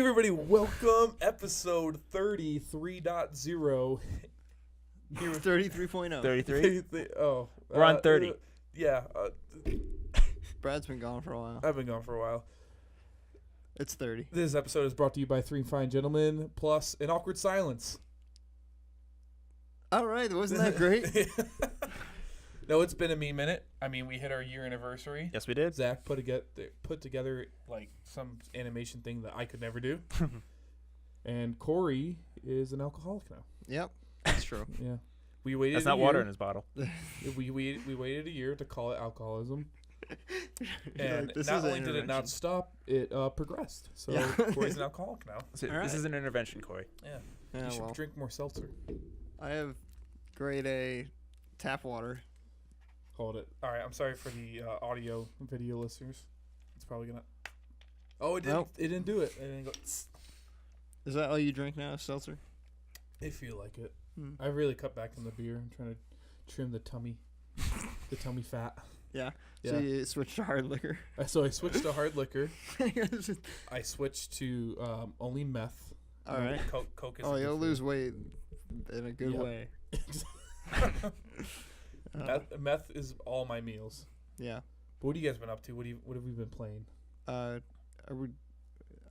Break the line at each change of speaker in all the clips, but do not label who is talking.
everybody, welcome episode 33.0.
33.0.
33?
Oh.
We're on 30.
Yeah.
Brad's been gone for a while.
I've been gone for a while.
It's 30.
This episode is brought to you by Three Fine Gentlemen, plus an awkward silence.
All right, wasn't that great?
No, it's been a minute. I mean, we hit our year anniversary.
Yes, we did.
Zach put together like some animation thing that I could never do. And Cory is an alcoholic now.
Yep, that's true.
Yeah. We waited
That's not water in his bottle.
We waited a year to call it alcoholism.
You're
And
like, this
not
is an
only did it not
intervention.
stop, it progressed. So
Yeah.
Cory's an alcoholic now.
So
All
This
right.
is an intervention, Cory.
Yeah.
Yeah,
You should
well,
drink more seltzer.
I have grade A tap water.
Hold it. All right. I'm sorry for the audio video listeners. It's probably gonna. Oh, it didn't.
Nope.
It didn't do it. It didn't go. Tss.
Is that all you drink now, seltzer?
I feel like it.
Hmm.
I really cut back on the beer. I'm trying to trim the tummy fat.
Yeah.
Yeah.
So you switched to hard liquor.
So I switched to hard liquor.
All
I switched to only meth.
right.
Coke is.
Oh, you'll lose weight in a good
Yep.
way.
Meth is all my meals.
Yeah.
But what have you guys been up to? What have we been playing?
I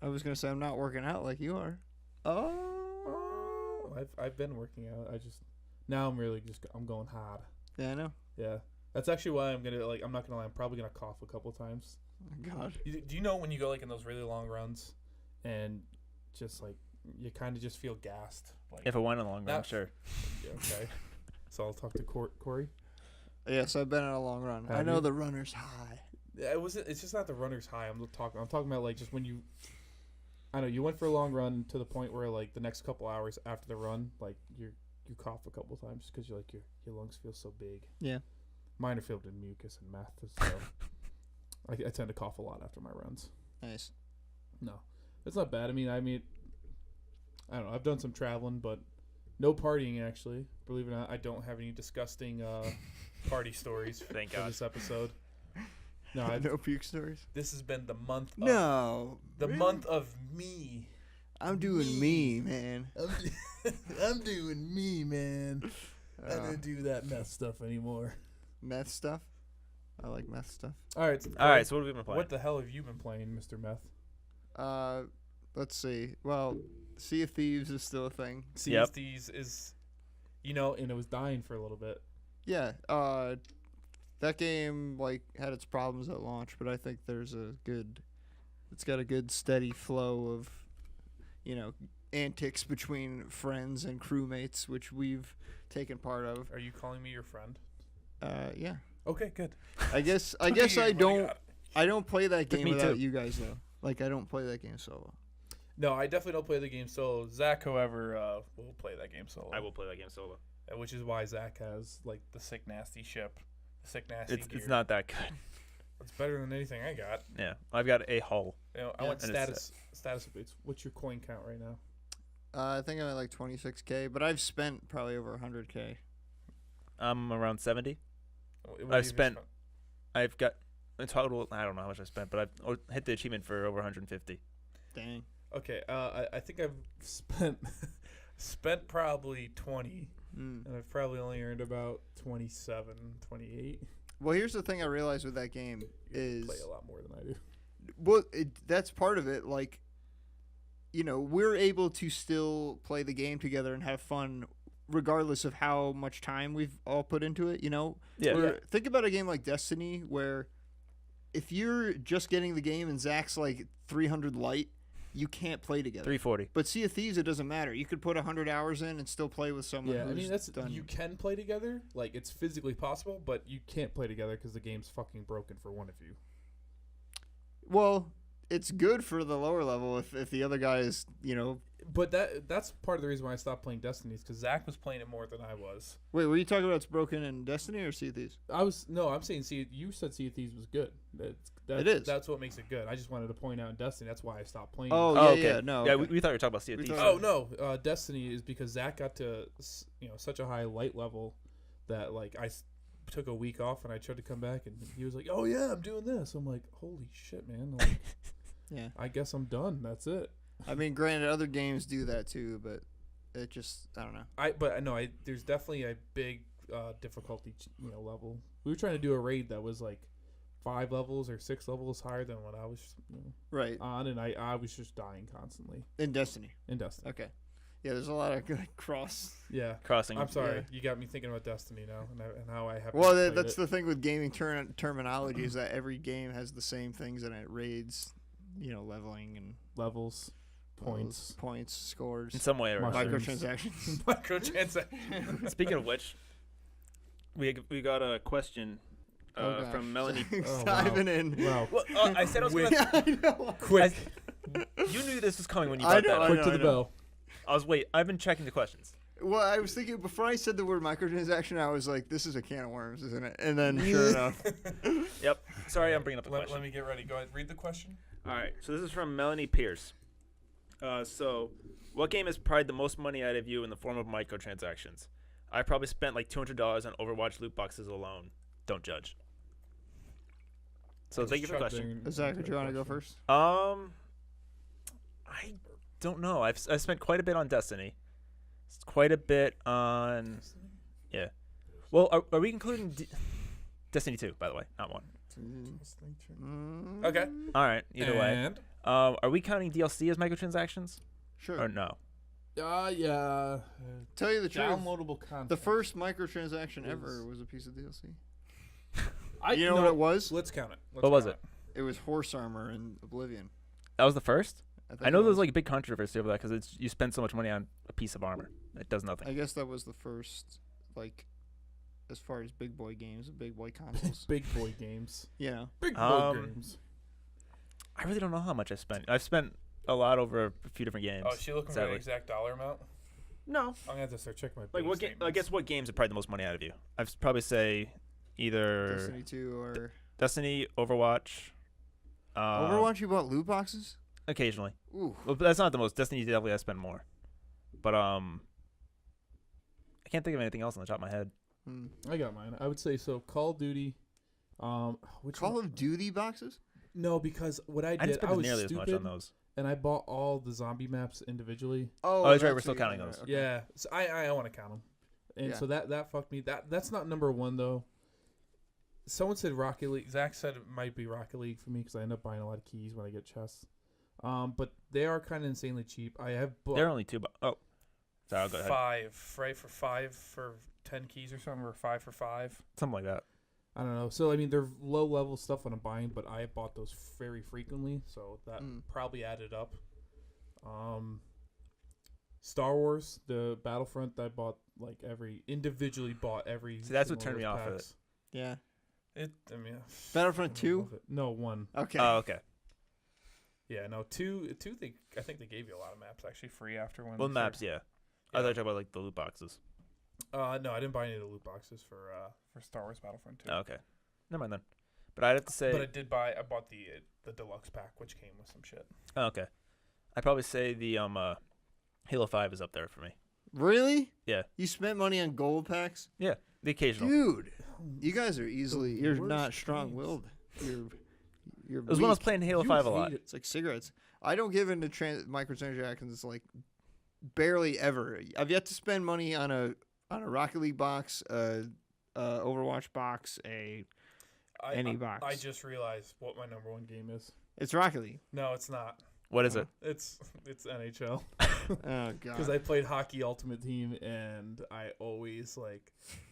was gonna say I'm not working out like you are. Oh.
I've been working out. Now I'm really I'm going hard.
Yeah, I know.
Yeah. That's actually why I'm not gonna lie, I'm probably gonna cough a couple times.
Oh, God.
Do you know when you go like in those really long runs and just like you kind of just feel gassed? Like,
If it went a long run, sure.
yeah, okay. So I'll talk to Cory.
Yes, I've been on a long run. I
Have
know
you?
the runner's high.
Yeah, it's just not the runner's high. I'm talking about like just when you. I know you went for a long run to the point where like the next couple hours after the run, like you cough a couple times because you're like your lungs feel so big.
Yeah.
Mine are filled in mucus and meth, so I tend to cough a lot after my runs.
Nice.
No, it's not bad. I mean, I don't know. I've done some traveling, but no partying actually. Believe it or not, I don't have any disgusting party stories
Thank
for
God.
this episode. No,
No puke stories.
this has been the month.
No.
The
really?
month of me.
I'm doing me, man.
I'm doing me, man. I
Uh,
don't do that meth stuff anymore.
meth stuff. I like meth stuff.
All right.
All right, so what have we been playing?
What the hell have you been playing, Mr. Meth?
Let's see. Well, Sea of Thieves is still a thing.
Sea of Thieves is, and it was dying for a little bit.
Yeah. That game like had its problems at launch, but I think it's got a good steady flow of, antics between friends and crewmates, which we've taken part of.
Are you calling me your friend?
Yeah.
Okay, good.
I guess I don't play that game
Me
without
too.
you guys though. Like I don't play that game solo.
No, I definitely don't play the game solo. Zach, however, will play that game solo.
I will play that game solo.
Which is why Zach has like the sick nasty ship, the sick nasty
It's
gear.
not that good.
It's better than anything I got.
Yeah, I've got a hull.
I
Yeah.
want
And it's
status updates. What's your coin count right now?
I think I'm at like 26K, but I've spent probably over 100K.
I'm around 70.
What have
I've
you
spent- I've got in total. I don't know how much I spent, but I've hit the achievement for over 150.
Dang.
Okay, I think I've spent probably 20,
Mm.
and I've probably only earned about 27, 28.
Well, here's the thing I realized with that game
You
is
play a lot more than I do.
well, that's part of it. Like, we're able to still play the game together and have fun, regardless of how much time we've all put into it.
Yeah.
Think about a game like Destiny, where if you're just getting the game and Zach's like 300 light, you can't play together.
340.
But Sea of Thieves, it doesn't matter. You could put 100 hours in and still play with someone.
Yeah, I
who's
mean that's
done.
you can play together. Like it's physically possible, but you can't play together because the game's fucking broken for one of you.
Well, it's good for the lower level if the other guy is,
But that's part of the reason why I stopped playing Destiny is because Zach was playing it more than I was.
Wait, were you talking about it's broken in Destiny or Sea of Thieves?
I'm saying you said Sea of Thieves was good.
It is.
That's what makes it good. I just wanted to point out in Destiny. That's why I stopped playing.
Oh,
it.
yeah,
okay.
yeah, no.
Yeah,
okay.
we thought you were talking about Sea of
We
Thieves.
thought-
Oh no, Destiny is because Zach got to such a high light level that like I took a week off and I tried to come back and he was like, "Oh yeah, I'm doing this." I'm like, "Holy shit, man!" Like,
Yeah.
I guess I'm done. That's it.
I mean, granted, other games do that too, but it just I don't know.
But no, there's definitely a big difficulty level. We were trying to do a raid that was like 5 levels or 6 levels higher than what I was
Right.
on, and I was just dying constantly
In Destiny.
Okay.
Yeah, there's a lot of good crossing.
I'm sorry,
Yeah.
you got me thinking about Destiny now, and how I have.
Well, that's the thing with gaming terminology is that every game has the same things in it: raids, leveling and
levels, points,
scores,
In some way or another.
microtransactions.
Microtransactions.
Speaking of which, we got a question from Melanie.
Diving in.
Wow.
Well, I said I was going to.
I know.
Quick.
You knew this was coming when you
I
brought
know,
that up.
Quick to the bell.
I've been checking the questions.
Well, I was thinking before I said the word microtransaction, I was like, "This is a can of worms, isn't it?" And then, sure enough,
Yep. Sorry, I'm bringing up the
Let
question.
me get ready. Go ahead. Read the question.
All right. So this is from Melanie Pierce. So, what game has pried the most money out of you in the form of microtransactions? I probably spent like $200 on Overwatch loot boxes alone. Don't judge. So thank you for the question.
Zach, would you want to go first?
I don't know. I've spent quite a bit on Destiny. Quite a bit on. Yeah. Well, are we including Destiny 2, by the way, not 1?
Okay.
All right. Either way.
And
Are we counting DLC as microtransactions
Sure.
or no?
yeah.
Tell you the truth,
Downloadable content.
the first microtransaction ever was a piece of DLC.
You
what it was?
Let's count it.
What was it?
It was horse armor in Oblivion.
That was the first?
think
I know
it
there's
was.
like a big controversy over that because you spend so much money on a piece of armor. It does nothing.
I guess that was the first, as far as big boy games, big boy consoles.
Big boy games.
Big
boy games.
I really don't know how much I spent. I've spent a lot over a few different games.
Oh, is she looking for an exact dollar amount?
No.
I'm gonna have to start checking my.
Like what? I guess what games have probably the most money out of you? I'd probably say either
Destiny 2 or
Destiny, Overwatch.
Overwatch. You bought loot boxes?
Occasionally.
Ooh.
Well, but that's not the most. Destiny definitely I spend more. But I can't think of anything else on the top of my head.
I got mine. I would say so. Call of Duty. Which
Call
one?
of Duty boxes?
No, because what I
I didn't
did,
spend
I was
nearly as
stupid,
much on those.
and I bought all the zombie maps individually.
Oh, that's right, we're
what
still
you
counting
mean.
those.
Okay.
Yeah, so I want to count them, and
Yeah.
so that fucked me. That's not number one though. Someone said Rocket League. Zach said it might be Rocket League for me because I end up buying a lot of keys when I get chests. But they are kind of insanely cheap. I have bought
They're only $2. Oh, sorry, I'll go ahead.
5, right? For 5 for 10 keys or something, or 5 for 5.
Something like that.
I don't know. So I mean, they're low level stuff when I'm buying, but I bought those very frequently, so that probably added up. Star Wars, the Battlefront, I bought individually bought every.
See, that's what
single
turned me
of those
off of it.
packs.
Yeah.
I
Battlefront 2?
love it. No, 1.
Okay.
Oh, okay.
Yeah, no, 2. I think they gave you a lot of maps actually free after one.
Well, maps, yeah. I thought you were talking about like the loot boxes.
No, I didn't buy any of the loot boxes for Star Wars Battlefront 2.
Oh, okay. Never mind then. But I'd have to say.
But I bought the deluxe pack, which came with some shit.
Oh, okay. I'd probably say the Halo 5 is up there for me.
Really?
Yeah.
You spent money on gold packs?
Yeah, the occasional.
Dude, you guys are easily. You're
worst
not strong-willed. You're.
It was when I was
weak.
playing Halo 5 a lot.
It's like cigarettes. I don't give into microtransactions barely ever. I've yet to spend money on a Rocket League box, Overwatch box, any box.
I just realized what my number 1 game is.
It's Rocket League.
No, it's not.
What is it?
It's NHL.
Oh god.
Because I played Hockey Ultimate Team, and I always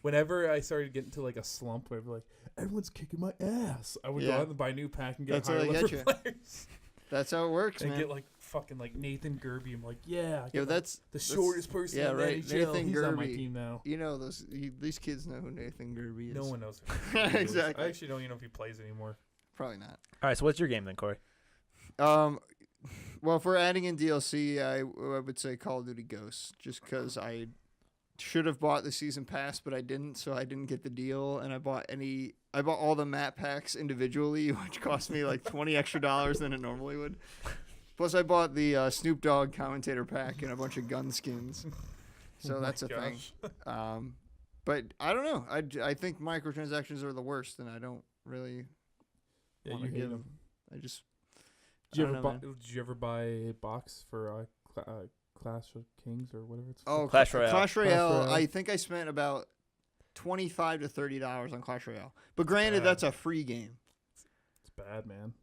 whenever I started getting to a slump, I'd be like, everyone's kicking my ass. I would go out and buy a new pack and get
That's how
higher
they
level
get you.
players.
That's how it works,
And
man.
get fucking Nathan Gerby. I'm like, yeah. I
Yo,
get,
that's
the shortest person
yeah,
in
right.
NHL.
Nathan
He's on my
Gerby.
team now.
You know these kids know who Nathan Gerby is.
No one knows who he is.
Exactly.
I actually don't even know if he plays anymore.
Probably not.
All right, so what's your game then, Cory?
Well, if we're adding in DLC, I would say Call of Duty Ghosts, just because I should have bought the season pass, but I didn't, so I didn't get the deal, and I bought all the map packs individually, which cost me $20 extra than it normally would. Plus, I bought the Snoop Dogg commentator pack and a bunch of gun skins, so that's a thing. But I don't know. I think microtransactions are the worst, and I don't really
Yeah,
want
you
to
hate
give
them.
I just
Did you ever buy a box for Clash of Kings or whatever it's called?
Oh,
Clash Royale.
Clash Royale.
Clash Royale.
I think I spent about $25 to $30 on Clash Royale. But granted,
bad.
that's a free game.
It's bad, man.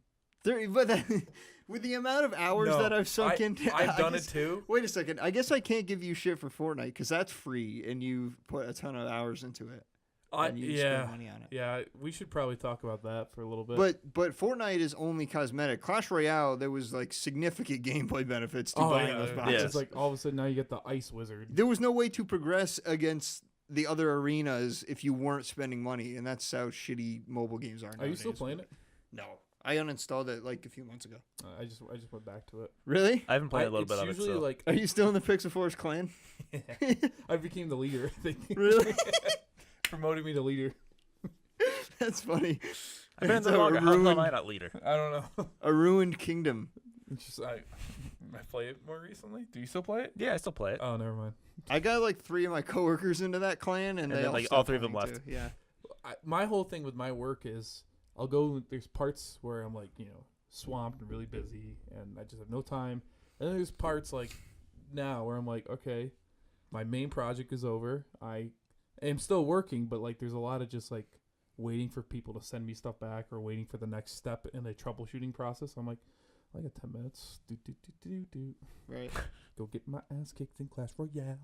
With the amount of hours
No,
that I've sunk into,
I've done it too.
Wait a second. I guess I can't give you shit for Fortnite because that's free and you've put a ton of hours into it. And you spend money on it.
Yeah, we should probably talk about that for a little bit.
But Fortnite is only cosmetic. Clash Royale, there was like significant gameplay benefits to buying those boxes.
It's like all of a sudden now you get the Ice Wizard.
There was no way to progress against the other arenas if you weren't spending money, and that's how shitty mobile games are nowadays.
Are you still playing it?
No. I uninstalled it like a few months ago.
I just went back to it.
Really?
I haven't played a little bit of it.
It's usually
So.
like
Are you still in the Pixel Force clan?
I became the leader. I think.
Really?
Promoted me to leader.
That's funny.
I've been in
It's
the
a
longer. How am
ruined-
I not leader?
I don't know.
A ruined kingdom.
It's just I play it more recently. Do you still play it?
Yeah, I still play it.
Oh, never mind.
I got like 3 of my coworkers into that clan, and they
then,
all
like,
stopped
all 3 of them
playing
left.
too. Yeah.
My whole thing with my work is I'll go. There's parts where I'm like swamped and really busy, and I just have no time. And then there's parts like now where I'm like, okay, my main project is over. I am still working, but like there's a lot of just like waiting for people to send me stuff back or waiting for the next step in the troubleshooting process. I'm like, I got 10 minutes. Do.
Right.
Go get my ass kicked in Clash Royale.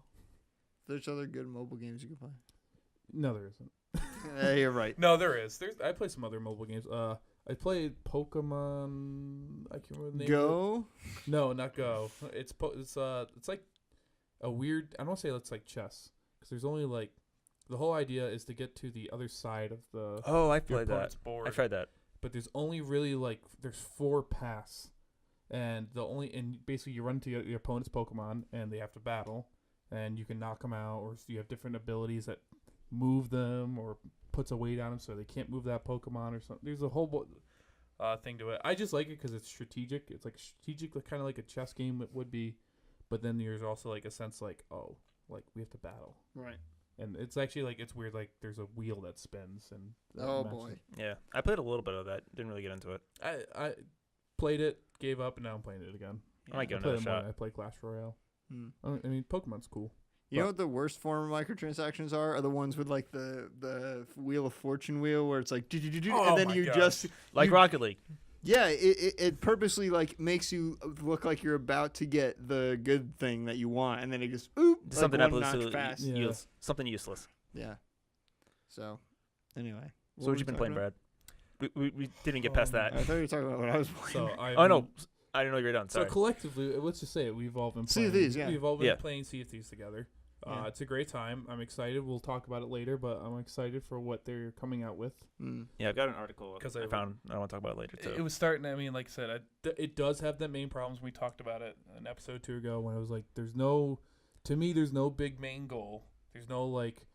There's other good mobile games you can play.
No, there isn't.
Yeah, you're right.
No, there is. I play some other mobile games. I played Pokemon. I can't remember the name.
Go.
No, not Go. It's like a weird. I don't want to say it's like chess because there's only like the whole idea is to get to the other side of the
Oh, I
your
played that.
opponent's board.
I tried that.
But there's only really like there's 4 paths, and basically you run to your opponent's Pokemon and they have to battle, and you can knock them out, or you have different abilities that move them or puts a weight on them so they can't move that Pokemon or something. There's a whole thing to it. I just like it because it's strategic. It's like strategic, kind of like a chess game it would be, but then there's also like a sense like we have to battle.
Right.
And it's actually like it's weird. Like there's a wheel that spins and
Oh
matches.
boy.
Yeah, I played a little bit of that. Didn't really get into it.
I played it, gave up, and now I'm playing it again.
I might give
I
it
play
another shot.
I play Clash Royale.
Hmm.
I mean, Pokemon's cool.
You know what the worst form of microtransactions are? The ones with like the Wheel of Fortune wheel where it's like
Oh
and then
my
you
gosh.
just
Like Rocket League.
yeah, it purposely like makes you look like you're about to get the good thing that you want, and then it just oop like
Something
one notch
absolutely
past.
Yeah.
something useless.
Yeah. So, anyway.
So what you been playing, Brad? We didn't get past that.
I thought you were talking about what I was playing.
So I
Oh no, I didn't know you were done.
So
Sorry.
collectively, let's just say it. We've all been
Sea of
playing.
Thieves, yeah.
We've all been
Yeah.
playing Sea of Thieves together.
Yeah.
It's a great time. I'm excited. We'll talk about it later, but I'm excited for what they're coming out with.
Mm.
Yeah, I've got an article
'Cause
I
I-
found. I want to talk about it later too.
It was starting. I mean, like I said, it does have the main problems. We talked about it an episode 2 ago when I was like, there's no big main goal. There's no like,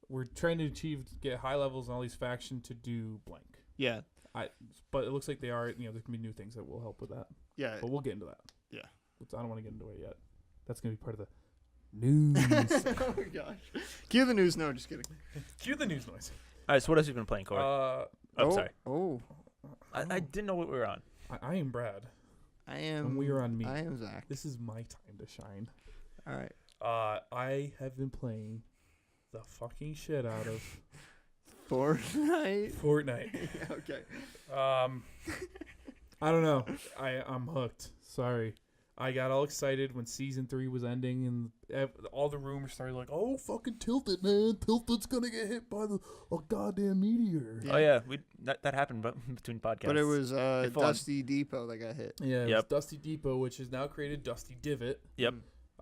we're trying to get high levels on all these factions to do blank.
Yeah.
But it looks like they are. There can be new things that will help with that.
Yeah.
But we'll get into that.
Yeah.
I don't want to get into it yet. That's gonna be part of the news.
Oh my gosh. Cue the news. No, just kidding.
Cue the news noise.
All right. So what else have you been playing, Cory? Oh, sorry.
Oh.
I didn't know what we were on.
I am Brad.
I am.
And we are on me.
I am Zach.
This is my time to shine.
All right.
I have been playing the fucking shit out of
Fortnite.
Fortnite.
Okay.
I don't know. I'm hooked. Sorry. I got all excited when season 3 was ending, and all the rumors started like, "Oh, fucking Tilted, man! Tilted's gonna get hit by a goddamn meteor."
Yeah.
Oh yeah, that happened, but between podcasts.
But it was
Hey, full on.
Dusty Depot that got hit.
Yeah, it was
Yep.
Dusty Depot, which has now created Dusty Divot.
Yep.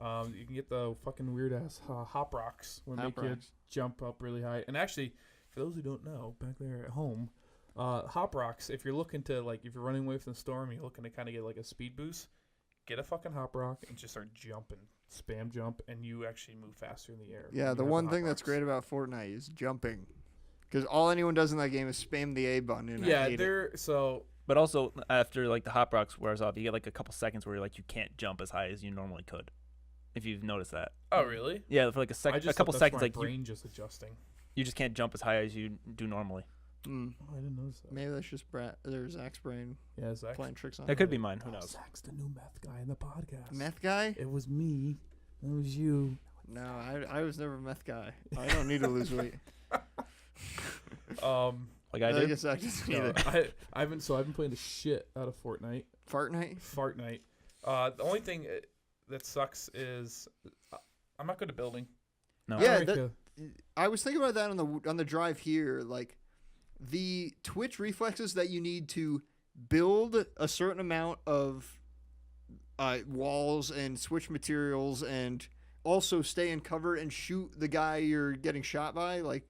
You can get the fucking weird ass hop rocks when
Hop
make you
rocks.
jump up really high. And actually, for those who don't know, back there at home, hop rocks. If you're looking to if you're running away from the storm, and you're looking to kind of get like a speed boost. Get a fucking hop rock and just start jumping, spam jump, and you actually move faster in the air.
Yeah,
when
the
you have
one
hop
thing that's
rocks.
great about Fortnite is jumping. Because all anyone does in that game is spam the A button. And I
Yeah,
hate it.
they're so.
But also after like the hop rocks wears off, you get like a couple seconds where you can't jump as high as you normally could. If you've noticed that.
Oh really?
Yeah, for like
I
a
just
couple
thought
seconds,
that's my
like
brain just adjusting.
you just can't jump as high as you do normally.
I didn't notice that.
Maybe that's just there's Zach's brain
Yeah, Zach.
playing tricks on
That
him.
could be mine. Who knows?
Zach's the new meth guy in the podcast.
Meth guy?
It was me. It was you.
No, I was never a meth guy. I don't need to lose weight.
Like I
I
do.
guess Zach doesn't
No,
either.
I've been playing the shit out of Fortnite.
Fortnite?
The only thing that sucks is I'm not good at building.
No.
Yeah,
I don't
that-
like
I was thinking about that on the drive here. Like the twitch reflexes that you need to build a certain amount of walls and switch materials, and also stay in cover and shoot the guy you're getting shot by. Like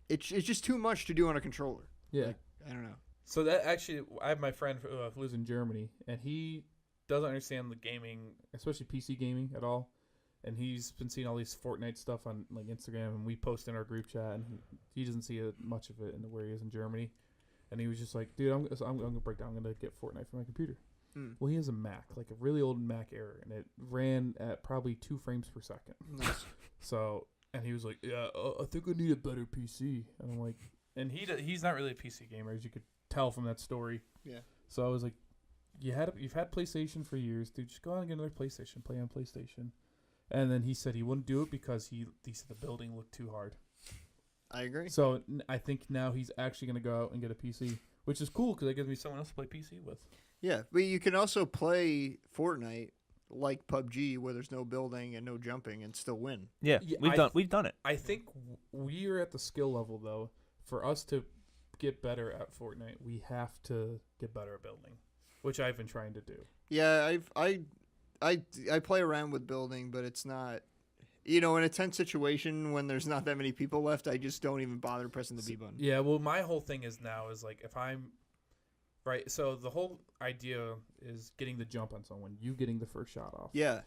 it's just too much to do on a controller.
yeah.
Like, I don't know.
So that actually, I have my friend who lives in Germany, and he doesn't understand the gaming, especially PC gaming, at all. And he's been seeing all these Fortnite stuff on like Instagram, and we post in our group chat, and he doesn't see much of it in where he is in Germany. And he was just like, "Dude, I'm gonna break down. I'm gonna get Fortnite for my computer." Well, he has a Mac, like a really old Mac Air, and it ran at probably 2 frames per second.
Nice.
So, and he was like, "Yeah, I think I need a better PC." And I'm like, and he's not really a PC gamer, as you could tell from that story.
Yeah.
So I was like, you've had PlayStation for years, dude. Just go out and get another PlayStation. Play on PlayStation. And then he said he wouldn't do it because he said the building looked too hard.
I agree.
So I think now he's actually going to go out and get a PC, which is cool because it gives me someone else to play PC with.
Yeah, but you can also play Fortnite like PUBG, where there's no building and no jumping, and still win.
Yeah,
Yeah,
we've done it.
I think we are at the skill level, though. For us to get better at Fortnite, we have to get better at building, which I've been trying to do.
Yeah, I play around with building, but it's not. In a tense situation when there's not that many people left, I just don't even bother pressing the B button.
Yeah, well, my whole thing is now is like if I'm right. So the whole idea is getting the jump on someone, you getting the first shot off.
Yeah.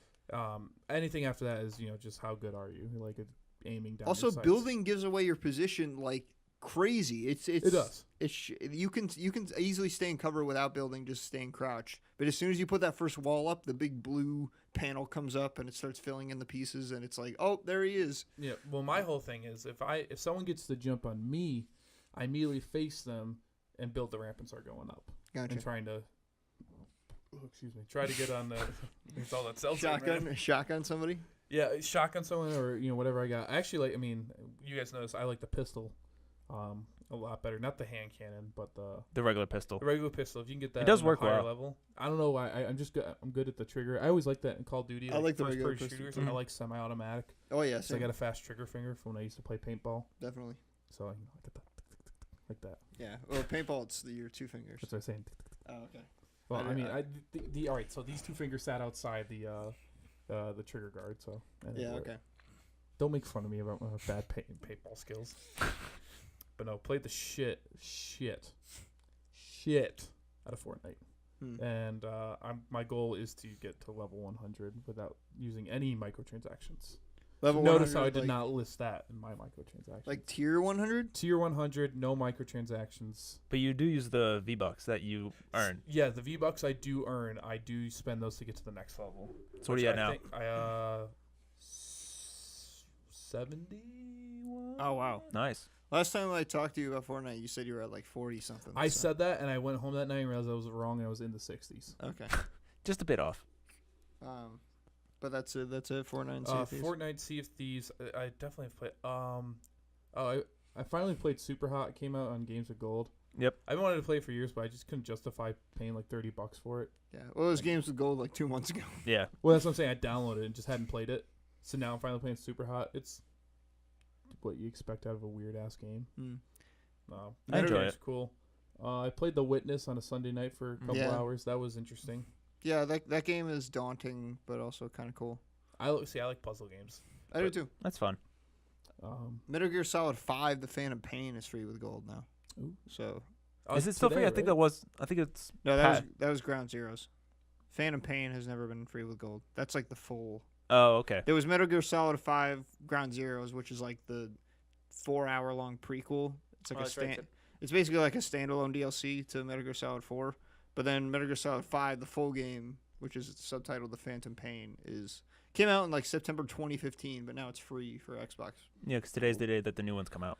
Anything after that is just how good are you? Like aiming down.
Also,
your sights.
building gives away your position like crazy.
It does.
You can easily stay in cover without building, just staying crouched. But as soon as you put that first wall up, the big blue panel comes up and it starts filling in the pieces, and it's like, oh, there he is.
Yeah. Well, my whole thing is if someone gets the jump on me, I immediately face them and build the ramp and start going up.
Gotcha.
And try to get on the it's all that sells
Shotgun somebody.
Yeah, shotgun someone or whatever I got. Actually, you guys notice I like the pistol a lot better. Not the hand cannon, but
The regular pistol.
the regular pistol. If you can get that,
It does
on a
work
higher
well.
level. I don't know why. I'm good at the trigger. I always like that in Call of Duty.
I like the
first
regular
person
pistol.
shooters. And I like semi-automatic.
Oh yeah,
So I got a fast trigger finger from when I used to play paintball.
definitely.
So I get that like that.
Yeah. Well, paintball, it's your 2 fingers.
That's what I'm saying.
Oh, okay.
Well,
I
all right. So these 2 fingers sat outside the trigger guard. So
Yeah. Okay.
Don't make fun of me about my bad paintball skills. But no, played the shit out of Fortnite. And my goal is to get to level 100 without using any microtransactions.
Level
Notice
100,
how I did
like,
not list that in my microtransactions.
like tier 100.
Tier 100, no microtransactions.
But you do use the V-Bucks that you earn.
Yeah, the V-Bucks I do earn. I do spend those to get to the next level.
So what are you at now?
71?
Oh wow.
Nice.
Last time I talked to you about Fortnite, you said you were at like 40 something.
I said that, and I went home that night and realized I was wrong, and I was in the 60s.
Okay.
Just a bit off.
But that's it. That's it. Fortnite and Sea of Thieves.
Fortnite, Sea of Thieves. I definitely have played. I finally played Super Hot. It came out on Games with Gold.
Yep.
I've been wanting to play it for years, but I just couldn't justify paying like $30 for it.
Yeah. Well, those games with gold like 2 months ago.
Yeah.
Well, that's what I'm saying. I downloaded it and just hadn't played it. So now I'm finally playing Super Hot. It's what you expect out of a weird ass game.
I enjoy
It's cool. I played The Witness on a Sunday night for a couple hours. That was interesting.
Yeah, that game is daunting, but also kind of cool.
I like puzzle games.
I do too.
That's fun.
Metal Gear Solid 5: The Phantom Pain is free with gold now.
Ooh.
So
Is it still free? I think it's
no, that was Ground Zeroes. Phantom Pain has never been free with gold. That's like the full.
Oh, okay.
There was Metal Gear Solid 5: Ground Zeroes, which is like the 4-hour-long prequel. It's like It's basically like a standalone DLC to Metal Gear Solid 4. But then Metal Gear Solid 5, the full game, which is subtitled The Phantom Pain, came out in like September 2015, but now it's free for Xbox.
Yeah, because today's the day that the new ones come out.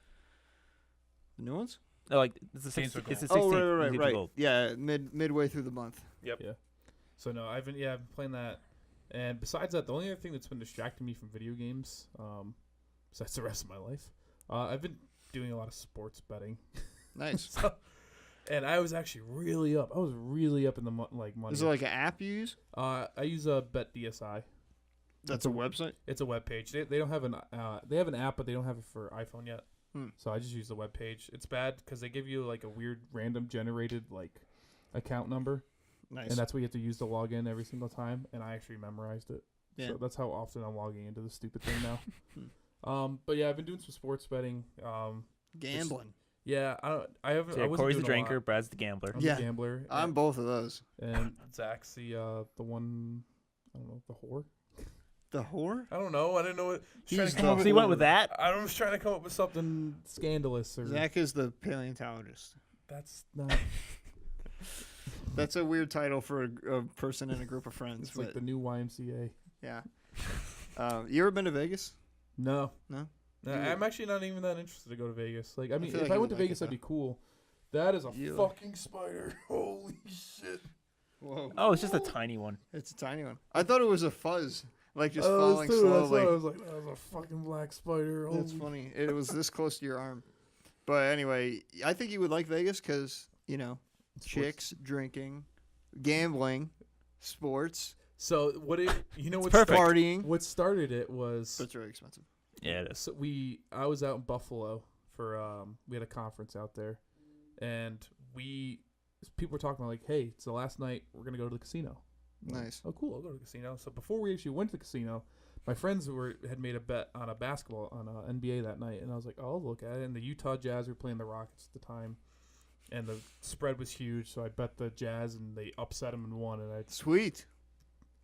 The new ones?
Like it's the
Games
16th.
of
It's the
Gold.
16th.
Right. Yeah, midway through the month.
Yep.
Yeah. So no, I've been playing that, and besides that, the only other thing that's been distracting me from video games, besides the rest of my life, I've been doing a lot of sports betting.
Nice.
And I was actually really up. I was really up in the money.
Is it like an app you use?
I use a Bet DSI.
That's a website?
It's a web page. They don't have they have an app, but they don't have it for iPhone yet. So I just use the web page. It's bad because they give you like a weird random generated like account number.
Nice.
And that's what you have to use to log in every single time. And I actually memorized it.
Yeah.
So that's how often I'm logging into this stupid thing now. But yeah, I've been doing some sports betting.
Gambling.
Yeah, I haven't.
So
I wasn't
Corey's the
doing a
drinker,
lot.
Brad's the gambler.
I'm
Yeah.
the gambler.
I'm both of those.
And Zach's the one. I don't know, the whore.
The whore?
I don't know. I didn't know what.
He's
So you went with that?
I was trying to come up with something scandalous. Or
Zach is the paleontologist.
that's not.
That's a weird title for a person in a group of friends.
It's like the new YMCA.
Yeah. You ever been to Vegas?
No.
No?
I'm actually not even that interested to go to Vegas. Like, I mean,
feel
if
like
I
you
went
would
to
like
Vegas,
it,
that'd be cool. That is a
You-
fucking spider. Holy shit.
Whoa.
Oh, it's just a tiny one.
It's a tiny one. I thought it was a fuzz, like just
Oh,
falling
that's what I
slowly.
was like, that was a fucking black spider.
That's
Holy
funny. It was this close to your arm. But anyway, I think you would like Vegas because, chicks, drinking, gambling, sports,
So what it, what's
perfect.
partying.
what started it was
But it's really expensive.
Yeah, it is.
so I was out in Buffalo for we had a conference out there, and people were talking about like, hey, it's the last night, we're gonna go to the casino. I'm like,
Nice.
oh, cool, I'll go to the casino. So before we actually went to the casino, my friends had made a bet on a basketball on NBA that night, and I was like, oh, I'll look at it. And the Utah Jazz were playing the Rockets at the time, and the spread was huge, so I bet the Jazz, and they upset them and won. And
Sweet.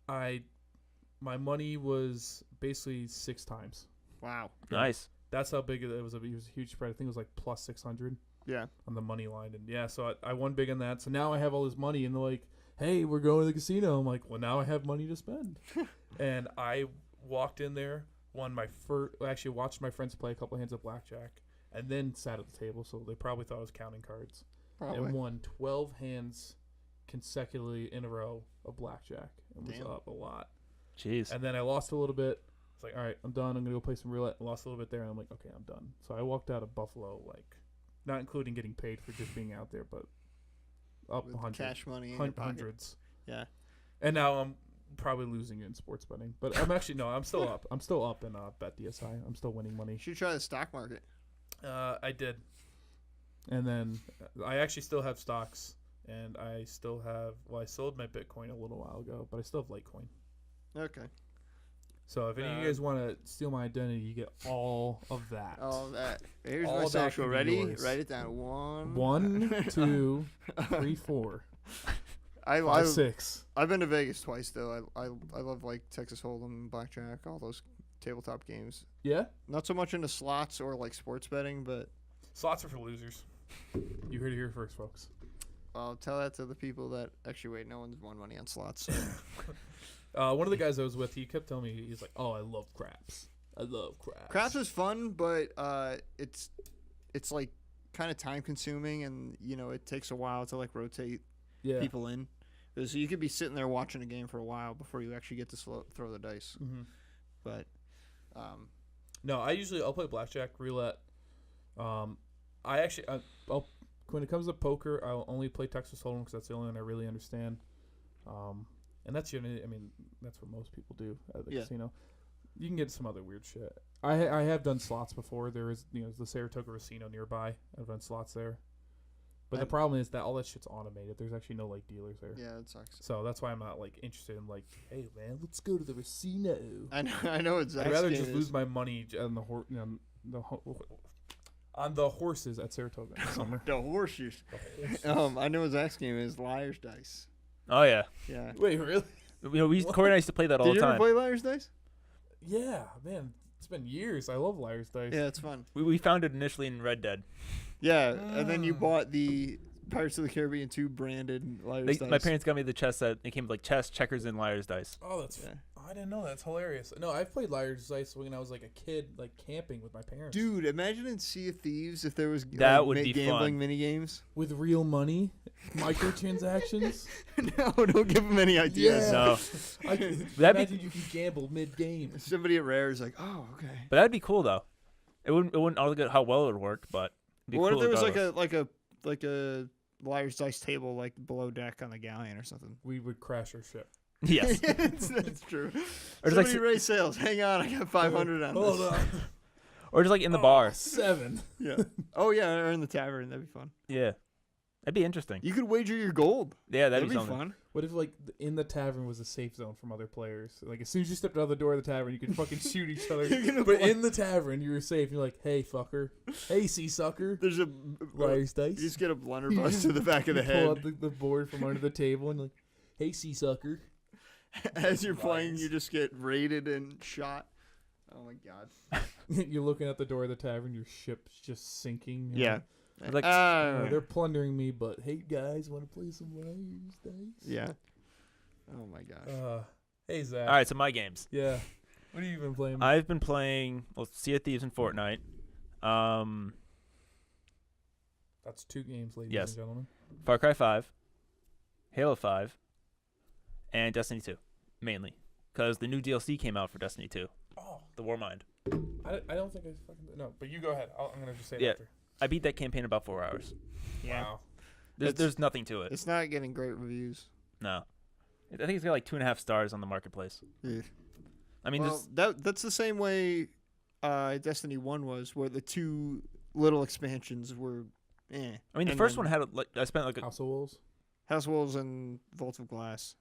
my money was basically 6 times.
Wow.
Nice.
That's how big it was. It was a huge spread. I think it was like plus 600
Yeah.
on the money line. And yeah, so I won big on that. So now I have all this money, and they're like, hey, we're going to the casino. I'm like, well, now I have money to spend. And I walked in there, actually watched my friends play a couple of hands of blackjack, and then sat at the table. So they probably thought I was counting cards.
Probably.
And won 12 hands consecutively in a row of blackjack and was
Damn.
up a lot.
Jeez.
And then I lost a little bit. It's like, all right, I'm done. I'm going to go play some roulette. I lost a little bit there, and I'm like, okay, I'm done. So I walked out of Buffalo, like, not including getting paid for just being out there, but up
With
100,
cash money in your pocket.
hundreds.
Yeah.
And now I'm probably losing in sports betting. But I'm actually, no, I'm still up. I'm still up in Bet DSI. I'm still winning money.
You should try the stock market.
I did. And then I actually still have stocks, and I still have, I sold my Bitcoin a little while ago, but I still have Litecoin.
Okay.
So if any of you guys want to steal my identity, you get all of that.
All that. Here's
All
my
that
social.
can be
Ready?
yours.
Write it down.
1, 2, 3, 4, 5,
I
6.
I've been to Vegas twice though. I love like Texas Hold'em, blackjack, all those tabletop games.
Yeah?
Not so much into slots or like sports betting, but
Slots are for losers. You heard it here first, folks.
I'll tell that to the people that actually wait. No one's won money on slots.
One of the guys I was with, he kept telling me, he's like, oh, I love craps. I love craps.
Craps is fun, but it's like kind of time consuming, and it takes a while to like rotate
Yeah.
people in. So you could be sitting there watching a game for a while before you actually get to throw the dice.
Mm-hmm.
But
No, I'll play blackjack, roulette. I'll when it comes to poker, I'll only play Texas Hold'em because that's the only one I really understand. And that's that's what most people do at the casino. You can get some other weird shit. I have done slots before. There is the Saratoga Casino nearby. I've done slots there. But the problem is that all that shit's automated. There's actually no like dealers there.
yeah, it sucks.
So that's why I'm not like interested in like, hey man, let's go to the casino.
I know exactly.
I'd rather just lose my money on on the horses at Saratoga in the summer.
The horseshoes.
The horses.
I know what Zach's game is. Liar's Dice.
Oh yeah.
Yeah.
Wait, really?
Corey and I used to play that all
Did
the
you ever
time.
play Liar's Dice?
Yeah, man. It's been years. I love Liar's Dice.
Yeah, it's fun.
We found it initially in Red Dead.
Yeah, and then you bought the Pirates of the Caribbean 2 branded Liar's Dice.
My parents got me the chess set. It came with like chess, checkers, and liar's dice.
Oh, that's
Yeah.
oh, I didn't know. That's hilarious. No, I've played Liar's Dice when I was like a kid, like camping with my parents.
Dude, imagine in Sea of Thieves if there was
That would be
gambling
fun.
mini games.
With real money, microtransactions.
No, don't give them any ideas.
No.
Imagine
That'd be-
you can gamble mid-game.
Somebody at Rare is like, oh, okay.
But that'd be cool though. It wouldn't all get how well it would work, but it'd be
What
cool
if there was
regardless.
like a Liar's Dice table like below deck on the galleon or something?
We would crash our ship.
Yes.
That's true.
Or just like
Somebody raise sales. Hang on, I got 500 on
Hold
this.
on.
Or just like in the bar.
7.
Yeah. Oh yeah, or in the tavern. That'd be fun.
Yeah. That'd be interesting.
You could wager your gold.
Yeah,
That'd
that'd
be
something.
fun.
What if like in the tavern was a safe zone from other players? Like as soon as you stepped out of the door of the tavern, you could fucking shoot each other.
You're gonna
But
play-
in the tavern, you were safe. You're like, hey fucker, hey sea sucker,
There's a
Liar's Dice.
You just get a blunderbuss to the back of the
You pull out
head.
the board from under the table and like, hey sea sucker.
As you're playing,
Lies.
you just get raided and shot. Oh my god.
You're looking at the door of the tavern. Your ship's just sinking. You're
Yeah.
Like-
they're plundering me, but hey guys, want to play some Liar's Dice?
yeah. Oh my gosh.
Hey Zach.
All right, so my games.
Yeah. What have you been playing?
I've been playing Sea of Thieves and Fortnite.
That's 2 games, ladies
Yes.
and gentlemen.
Far Cry 5, Halo 5, and Destiny 2, mainly. Because the new DLC came out for Destiny 2,
Oh,
The Warmind.
I don't think I fucking no. But you go ahead. I'm gonna just say
Yeah.
it after.
I beat that campaign in about 4 hours.
Yeah.
Wow.
There's nothing to it.
It's not getting great reviews.
No. I think it's got like 2.5 stars on the marketplace.
Yeah.
I mean,
Well, that's the same way Destiny 1 was, where the 2 little expansions were
the
and
first
then
one had I spent like
House of Wolves.
House Wolves and Vault of Glass.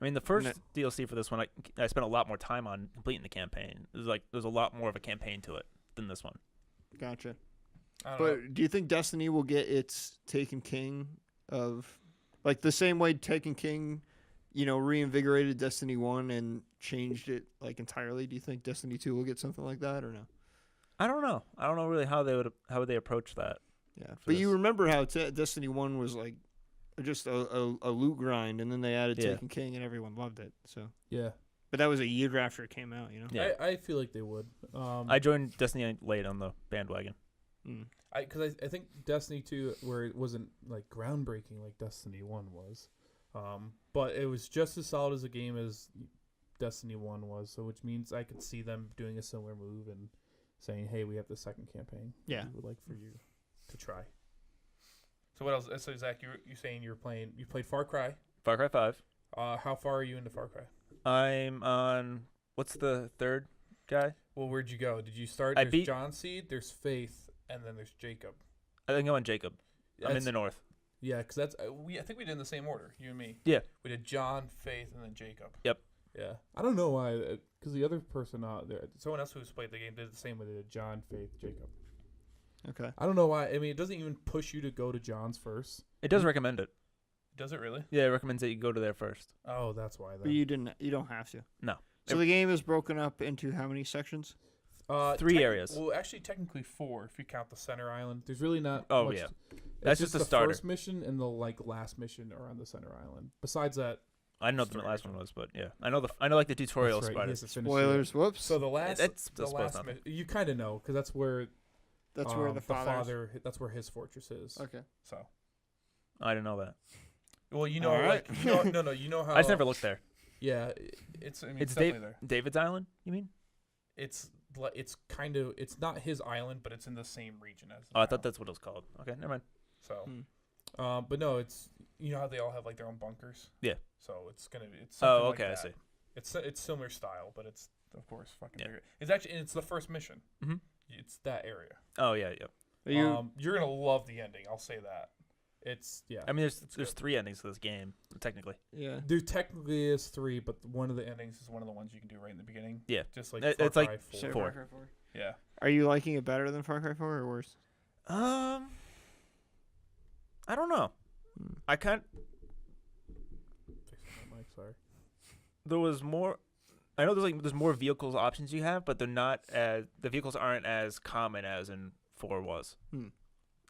the first
No.
DLC for this one I spent a lot more time on completing the campaign. There's a lot more of a campaign to it than this one.
Gotcha.
I don't know.
But do you think Destiny will get its Taken King of, like the same way Taken King, reinvigorated Destiny 1 and changed it like entirely? Do you think Destiny 2 will get something like that or no?
I don't know. I don't know really how they approach that.
Yeah,
For
but you
this.
remember how Destiny 1 was like just a loot grind, and then they added
Yeah.
Taken King, and everyone loved it. So,
Yeah.
but that was a year after it came out,
Yeah.
I feel like they would.
I joined Destiny late on the bandwagon.
Mm.
Because I think Destiny 2, where it wasn't like groundbreaking like Destiny 1 was, but it was just as solid as a game as Destiny 1 was. So which means I could see them doing a similar move and saying, "Hey, we have the second campaign.
Yeah.
we would like for you to try." So what else? So Zach, you saying you played Far Cry?
Far Cry 5.
How far are you into Far Cry?
I'm on what's the third guy?
Well, where'd you go? Did you start?
I
There's
beat-
John Seed, there's Faith, and then there's Jacob.
I think I'm on Jacob. I'm in
That's-
the north.
Yeah, because that's I think we did in the same order, you and me.
Yeah.
We did John, Faith, and then Jacob.
Yep.
Yeah. I don't know why, because the other person there, someone else who's played the game did the same way. They did John, Faith, Jacob.
Okay.
I don't know why. I mean, it doesn't even push you to go to John's first.
It does recommend it.
Does it really?
Yeah, it recommends that you go to there first.
Oh, that's why.
But
Then.
you don't have to.
No.
So the game is broken up into how many sections?
3 areas.
Well, actually, technically 4 if you count the center island. There's really not.
Oh,
much
yeah.
It's
That's just the
the
starter.
first mission and the last mission are on the center island. Besides that,
I don't know what the
Story
last
mission.
one was, but yeah, I know like the tutorial
that's right, he
spiders.
has to finish it.
Spoilers. Whoops.
So the last,
That's
the
spoils
last,
nothing.
you kind of know because that's where
That's where the father.
That's where his fortress is.
Okay.
So,
I didn't know that.
well, you know,
All right.
like, you know how.
I just never looked there.
Yeah, it's. I mean,
It's
definitely there.
David's Island, you mean?
It's kind of. It's not his island, but it's in the same region as.
Oh, I thought that's what it was called. Okay, never mind.
So,
Hmm.
but no, it's how they all have like their own bunkers.
Yeah.
So it's gonna be. It's something
Oh,
like
okay, I
that.
see.
It's similar style, but it's of course fucking
Yeah.
bigger. It's actually it's the first mission.
Mhm.
It's that area.
Oh yeah, yeah.
Are you?
You're gonna love the ending. I'll say that. It's
I mean, there's
good.
3 endings to this game, technically.
yeah.
There technically is 3, but one of the endings is one of the ones you can do right in the beginning.
Yeah.
Just like
It's
Far
like
Cry 4.
Sure,
4.
Far Cry 4.
Yeah.
Are you liking it better than Far Cry 4 or worse?
I don't know.
Hmm.
I can't.
Fixing my mic, sorry.
There was more. I know there's more vehicles options you have, but they're not as the vehicles aren't as common as in 4 was.
Hmm.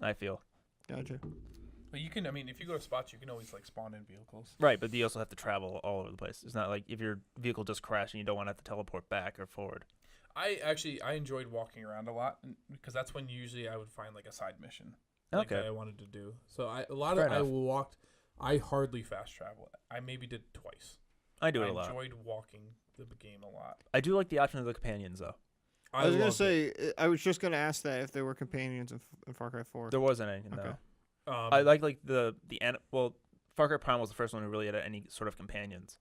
I feel.
Gotcha.
But you can, I mean, if you go to spots, you can always like spawn in vehicles.
Right, but you also have to travel all over the place. It's not like if your vehicle just crashed and you don't want to have to teleport back or forward.
I enjoyed walking around a lot because that's when usually I would find like a side mission.
Okay.
That I wanted to do. So I walked. I hardly fast travel. I maybe did twice.
I do it a lot.
I enjoyed walking the game a lot.
I do like the option of the companions though.
I was gonna say, I was just gonna ask that if there were companions in Far Cry 4.
There wasn't any. No.
Okay.
I like well, Far Cry Prime was the first one who really had any sort of companions.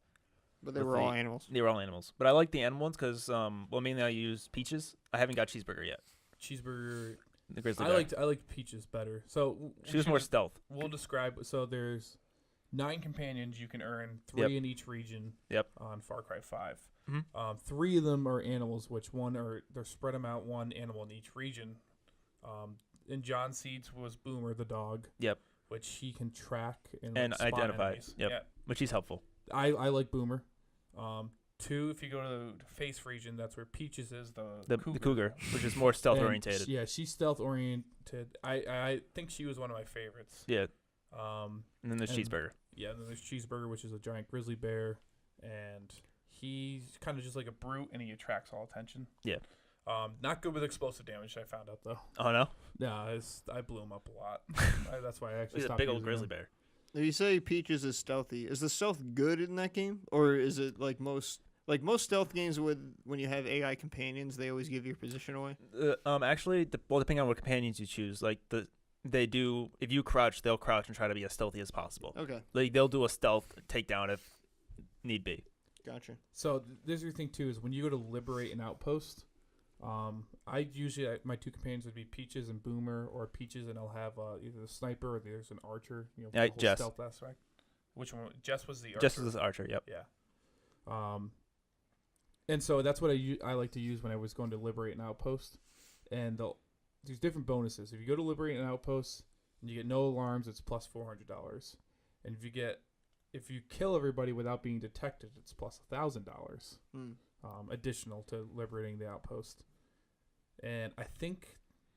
But they were all animals.
They were all animals. But I like the animal ones because, mainly I use Peaches. I haven't got Cheeseburger yet.
Cheeseburger.
The grizzly bear.
I liked Peaches better. So
she was more stealth.
We'll describe. So there's 9 companions you can earn, 3 in each region.
Yep.
On Far Cry 5.
Mm-hmm.
3 of them are animals, which they're spread them out, one animal in each region. And John Seeds was Boomer the dog.
Yep.
Which he can track and
identify.
Enemies.
Yep. Yeah. Which he's helpful.
I like Boomer. 2, if you go to the face region, that's where Peaches is the
cougar, which is more stealth orientated.
Yeah, she's stealth oriented. I think she was one of my favorites.
Yeah. And then there's Cheeseburger.
Yeah, and then there's Cheeseburger, which is a giant grizzly bear, and he's kind of just like a brute, and he attracts all attention.
Yeah.
Not good with explosive damage. I found out though.
Oh no.
Yeah, I blew him up a lot. That's why I actually.
He's a big old grizzly bear.
You say Peaches is stealthy. Is the stealth good in that game, or is it like most stealth games when you have AI companions, they always give your position away?
Actually, depending on what companions you choose, like they do. If you crouch, they'll crouch and try to be as stealthy as possible.
Okay.
Like they'll do a stealth takedown if need be.
Gotcha.
So there's your thing too is when you go to liberate an outpost. I usually my 2 companions would be Peaches and Boomer, or Peaches and I'll have either a sniper or there's an archer. You know, the whole
Jess.
Stealth aspect. Which one? Jess was the archer.
Jess was the archer. Yep.
Yeah. And so that's what I like to use when I was going to liberate an outpost, and there's different bonuses. If you go to liberate an outpost and you get no alarms, it's plus $400, and if you kill everybody without being detected, it's plus $1,000. Additional to liberating the outpost. And I think,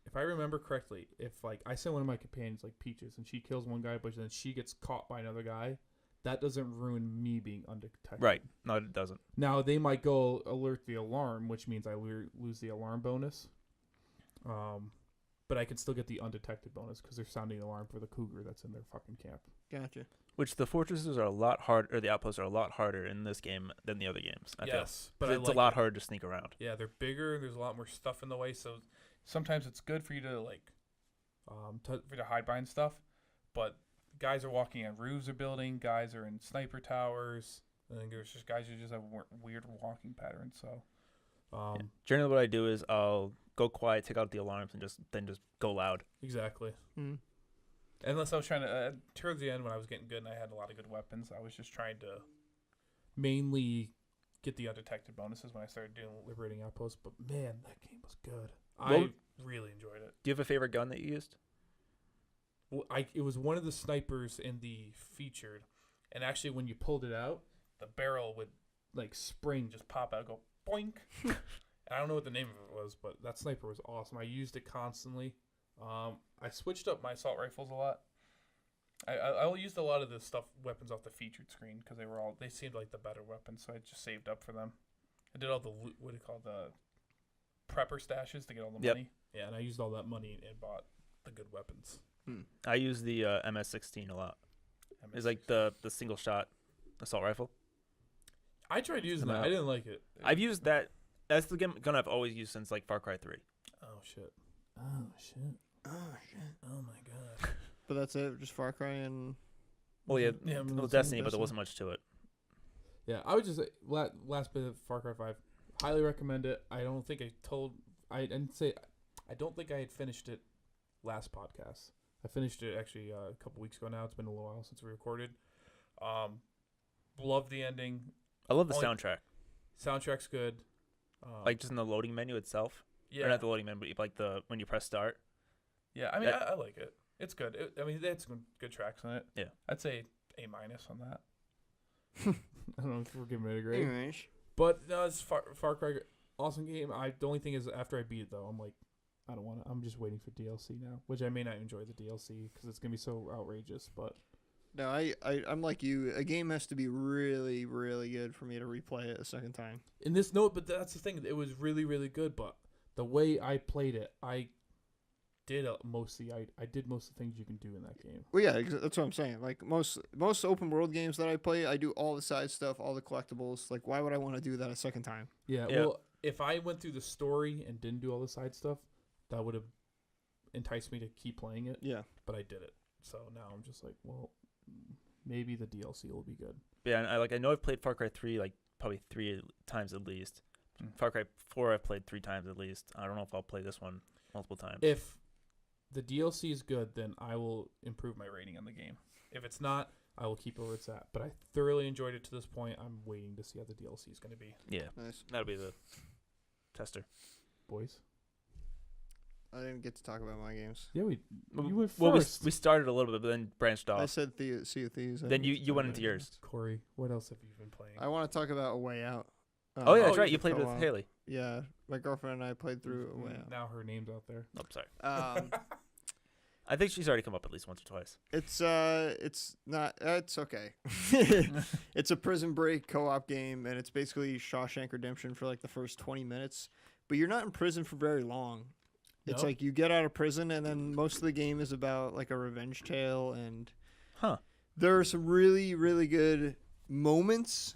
if I remember correctly, if like I send one of my companions like Peaches and she kills one guy, but then she gets caught by another guy, that doesn't ruin me being undetected.
Right. No, it doesn't.
Now they might go alert the alarm, which means I lose the alarm bonus. But I can still get the undetected bonus because they're sounding the alarm for the cougar that's in their fucking camp.
Gotcha.
Which the fortresses are a lot harder, or the outposts are a lot harder in this game than the other games. I feel.
But
it's a lot harder to sneak around.
Yeah, they're bigger. There's a lot more stuff in the way, so sometimes it's good for you to like, for you to hide behind stuff. But guys are walking on roofs, are building. Guys are in sniper towers. And then there's just guys who just have weird walking patterns. So,
Generally, what I do is I'll go quiet, take out the alarms, and just go loud.
Exactly.
Mm.
Unless I was trying to, towards the end when I was getting good and I had a lot of good weapons, I was just trying to mainly get the undetected bonuses when I started doing liberating outposts. But man, that game was good. I really enjoyed it.
Do you have a favorite gun that you used?
Well, it was one of the snipers in the featured, and actually when you pulled it out, the barrel would like spring, just pop out, go boink. I don't know what the name of it was, but that sniper was awesome. I used it constantly. I switched up my assault rifles a lot. I used a lot of the weapons off the featured screen because they seemed like the better weapons, so I just saved up for them. I did all the the prepper stashes to get all the money. Yeah, and I used all that money and bought the good weapons.
I use the MS-16 a lot. It's like the single shot assault rifle.
I tried using that. I didn't like it.
I've used that. That's the gun I've always used since like Far Cry 3.
Oh shit. Oh shit.
Oh shit.
Oh my god.
But that's it, just Far Cry and.
Well, yeah, Destiny, but there wasn't much to it.
Yeah, I would just say last bit of Far Cry 5. Highly recommend it. I don't think I don't think I had finished it last podcast. I finished it actually a couple weeks ago now. It's been a little while since we recorded. Love the ending.
I love the soundtrack.
Soundtrack's good.
Like just in the loading menu itself.
Yeah.
Or not the loading menu, but like when you press start.
Yeah, I mean, I like it. It's good. It's good tracks on it.
Yeah.
I'd say A- on that. I don't know if we're giving it a grade.
Anyways.
But no, it's Far Cry, awesome game. The only thing is after I beat it though, I'm like, I don't want to. I'm just waiting for DLC now, which I may not enjoy the DLC because it's gonna be so outrageous. But
No, I'm like you. A game has to be really, really good for me to replay it a second time.
in this note, but that's the thing. It was really, really good. But the way I played it, I did mostly. I did most of the things you can do in that game.
Well, yeah, that's what I'm saying. Like most open world games that I play, I do all the side stuff, all the collectibles. Like, why would I want to do that a second time?
Yeah.
Yeah.
Well, if I went through the story and didn't do all the side stuff, that would have enticed me to keep playing it.
Yeah.
But I did it. So now I'm just like, well, maybe the DLC will be good.
Yeah, and I know I've played Far Cry 3 like probably 3 times at least. Far Cry 4 I've played 3 times at least. I don't know if I'll play this one multiple times.
If the DLC is good, then I will improve my rating on the game. If it's not, I will keep it where it's at. But I thoroughly enjoyed it to this point. I'm waiting to see how the DLC is going to be.
Yeah,
Nice.
that'll be the tester.
Boys?
I didn't get to talk about my games.
Yeah, you went first.
Well, we started a little bit, but then branched
I
off.
said Sea of Thieves. I
Then
didn't
you
get to
went
talk
into
about
yours.
Corey, what else have you been playing?
I want to talk about A Way Out.
Oh yeah, that's
Oh,
right.
yeah,
You played with
co-op.
Haley.
Yeah, my girlfriend and I played through A Way Out.
Now her name's out there.
Oh, sorry.
Um,
I think she's already come up at least once or twice.
it's not. It's okay. It's a Prison Break co-op game, and it's basically Shawshank Redemption for like the first 20 minutes. But you're not in prison for very long. It's
No?
like you get out of prison, and then most of the game is about like a revenge tale, and
Huh.
there are some really, really good moments,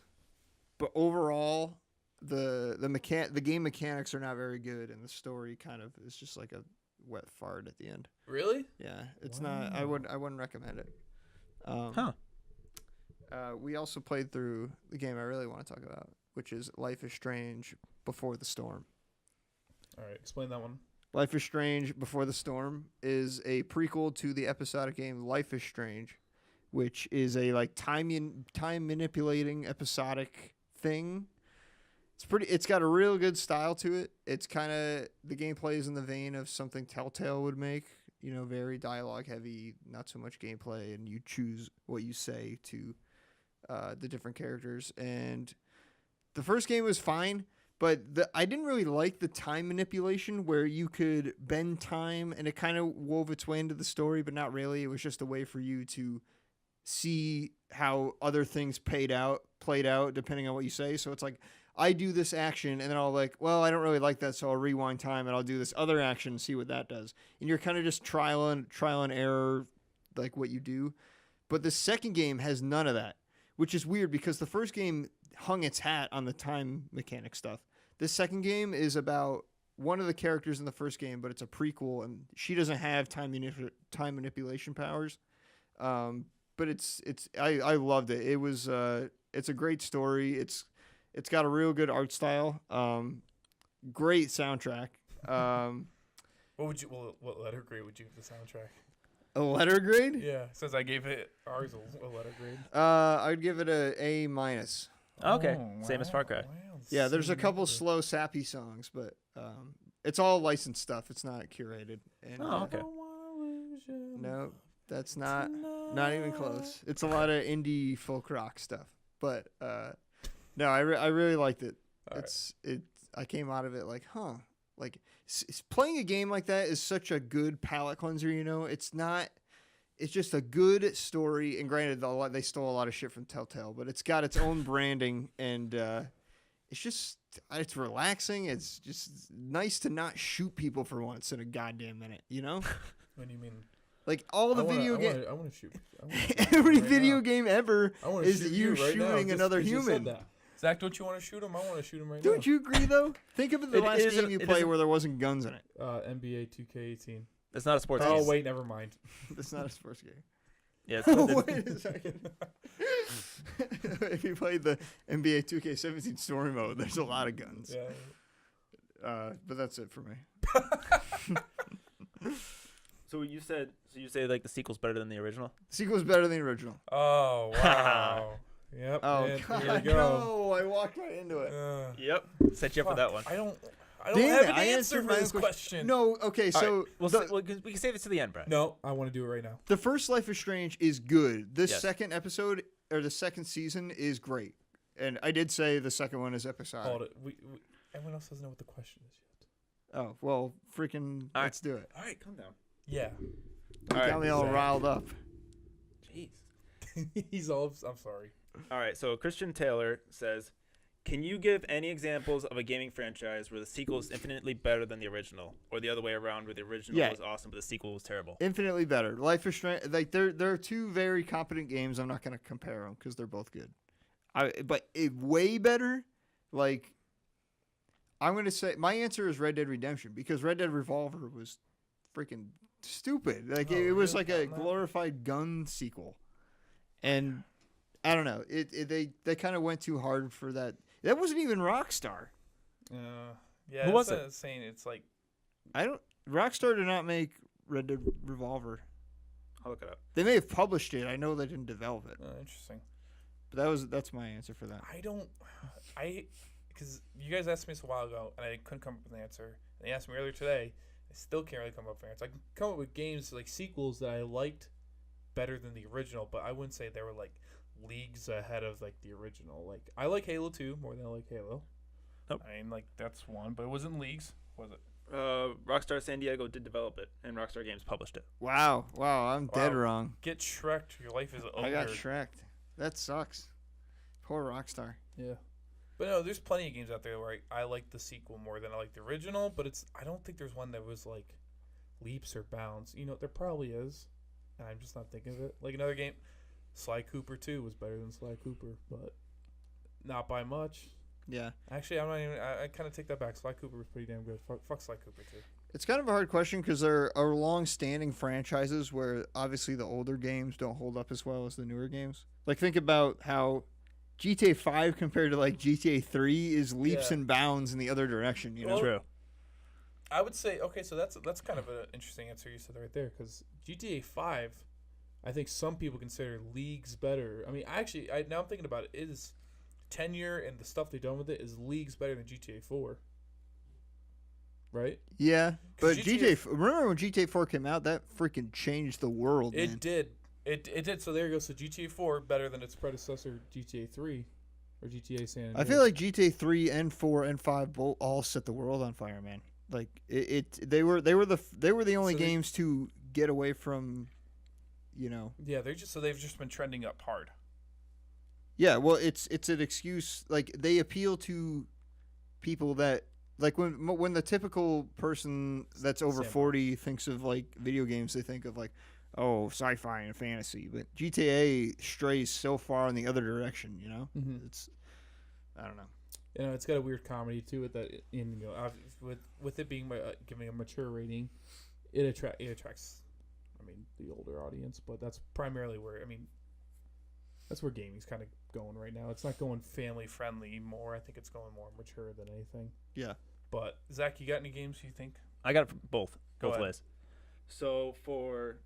but overall, the game mechanics are not very good, and the story kind of is just like a wet fart at the end.
Really?
Yeah, it's not. I wouldn't recommend it.
Huh.
We also played through the game I really want to talk about, which is Life is Strange Before the Storm.
All right, explain that one.
Life is Strange Before the Storm is a prequel to the episodic game Life is Strange, which is a like time manipulating episodic thing. It's got a real good style to it. It's kind of the gameplay is in the vein of something Telltale would make, very dialogue heavy, not so much gameplay, and you choose what you say to the different characters. And the first game was fine, but I didn't really like the time manipulation where you could bend time, and it kind of wove its way into the story, but not really. It was just a way for you to see how other things played out depending on what you say. So it's like, I do this action, and then I'll like, well, I don't really like that, so I'll rewind time, and I'll do this other action and see what that does. And you're kind of just trial and error, like what you do. But the second game has none of that, which is weird because the first game hung its hat on the time mechanic stuff. This second game is about one of the characters in the first game, but it's a prequel, and she doesn't have time manipulation powers. But I loved it. It was it's a great story. It's got a real good art style. Great soundtrack.
What letter grade would you give the soundtrack?
A letter grade?
Yeah, since I gave it ours a letter grade.
I'd give it a A-.
Okay.
Oh,
Same as Far Cry.
Yeah, there's a
same
couple
letter.
slow, sappy songs, but it's all licensed stuff. It's not curated. And,
Oh, okay.
No, that's not even close. It's a lot of indie folk rock stuff. But no, I really liked it.
All
I came out of it like, huh. Like playing a game like that is such a good palate cleanser, It's not. It's just a good story, and granted, they stole a lot of shit from Telltale, but it's got its own branding, and it's relaxing. It's just nice to not shoot people for once in a goddamn minute,
What do you mean?
Like all the video games,
I want to shoot. I wanna shoot
every
right
video
now.
game ever
I wanna
is
shoot
you
right now,
shooting
just
another
'cause you said
human.
that. Zach, don't you want to shoot him? I want to shoot him right now.
Don't you agree though? Think of the
It
last
isn't-
game you
it
played
isn't-
where there wasn't guns in it.
NBA 2K18.
It's not a sports
Oh
game.
wait, never mind.
That's not a sports game.
Yeah.
Wait a second. If you played the NBA 2K17 story mode, there's a lot of guns.
Yeah.
But that's it for me.
So you say like the sequel's better than the original?
Sequel's better than the original.
Oh wow. Yep.
Oh
and
God,
here we go.
no! I walked right into it.
Yep. Set you up for that one.
I don't
Damn
have
it,
an
I
answer
answered
for
my
this
own
question.
No, okay,
All
so
right, we can save it to the end, Brad.
No, I want to do it right now.
the first Life is Strange is good. This
Yes.
second episode or the second season is great, and I did say the second one is episodic.
Hold it. Everyone else doesn't know what the question is yet.
Oh, well, freaking,
All right.
let's do it.
All right, calm down.
Yeah.
You
All right,
got me all
Zach.
riled up.
Jeez.
He's all. I'm sorry.
All right, so Christian Taylor says, can you give any examples of a gaming franchise where the sequel is infinitely better than the original, or the other way around, where the original
Yeah.
was awesome but the sequel was terrible?
Infinitely better. Life is Strange. Like they're two very competent games. I'm not gonna compare them because they're both good. But way better. Like I'm gonna say my answer is Red Dead Redemption because Red Dead Revolver was freaking stupid. Like
Oh,
it was
really?
like a
Not that?
glorified gun sequel, and I don't know. They kind of went too hard for that. That wasn't even Rockstar.
Yeah.
Who was
it? Saying it's like.
Rockstar did not make Red Dead Revolver.
I'll look it up.
They may have published it. I know they didn't develop it.
Interesting.
But that's my answer for that.
Because you guys asked me this a while ago, and I couldn't come up with an answer. And they asked me earlier today. I still can't really come up with an answer. I can come up with games like sequels that I liked better than the original, but I wouldn't say they were like leagues ahead of like the original. Like I like Halo 2 more than I like Halo.
Nope.
I mean, like that's one, but it wasn't leagues, was it?
Rockstar San Diego did develop it, and Rockstar Games published it.
Wow, I'm dead
Wow.
wrong.
Get Shrek'd. Your life is over.
I got Shrek'd. That sucks. Poor Rockstar.
Yeah. But no, there's plenty of games out there where I like the sequel more than I like the original, but I don't think there's one that was like leaps or bounds. You know, there probably is, and I'm just not thinking of it. Like another game, Sly Cooper 2 was better than Sly Cooper, but not by much.
Yeah.
Actually, I'm not even. I kind of take that back. Sly Cooper was pretty damn good. Fuck Sly Cooper 2.
It's kind of a hard question because there are long-standing franchises where obviously the older games don't hold up as well as the newer games. Like think about how GTA 5 compared to like GTA 3 is leaps
Yeah.
and bounds in the other direction. You know.
Well,
True.
I would say okay, so that's kind of an interesting answer you said right there because GTA 5, I think some people consider leagues better. I mean, now I'm thinking about it, is tenure and the stuff they've done with it is leagues better than GTA 4. Right?
Yeah,
'Cause
but remember when GTA 4 came out? That freaking changed the world.
It
man.
did. It did. So there you go. So GTA 4 better than its predecessor GTA 3 or GTA San Andreas.
I feel like GTA 3 and 4 and 5 both all set the world on fire, man. Like they were the only
So
games to get away from, you know.
yeah, they've just been trending up hard.
Yeah, well, it's an excuse. Like they appeal to people that like when the typical person that's over
Sandbox.
40 thinks of like video games, they think of like, oh, sci-fi and fantasy. But GTA strays so far in the other direction. You know,
Mm-hmm.
it's I don't know.
You know, it's got a weird comedy to it that, with it being giving a mature rating, it attracts, I mean, the older audience. But that's primarily where that's where gaming's kind of going right now. It's not going family friendly more. I think it's going more mature than anything.
Yeah.
But Zach, you got any games you think?
I got it for both.
Go
Both
ahead.
ways. So for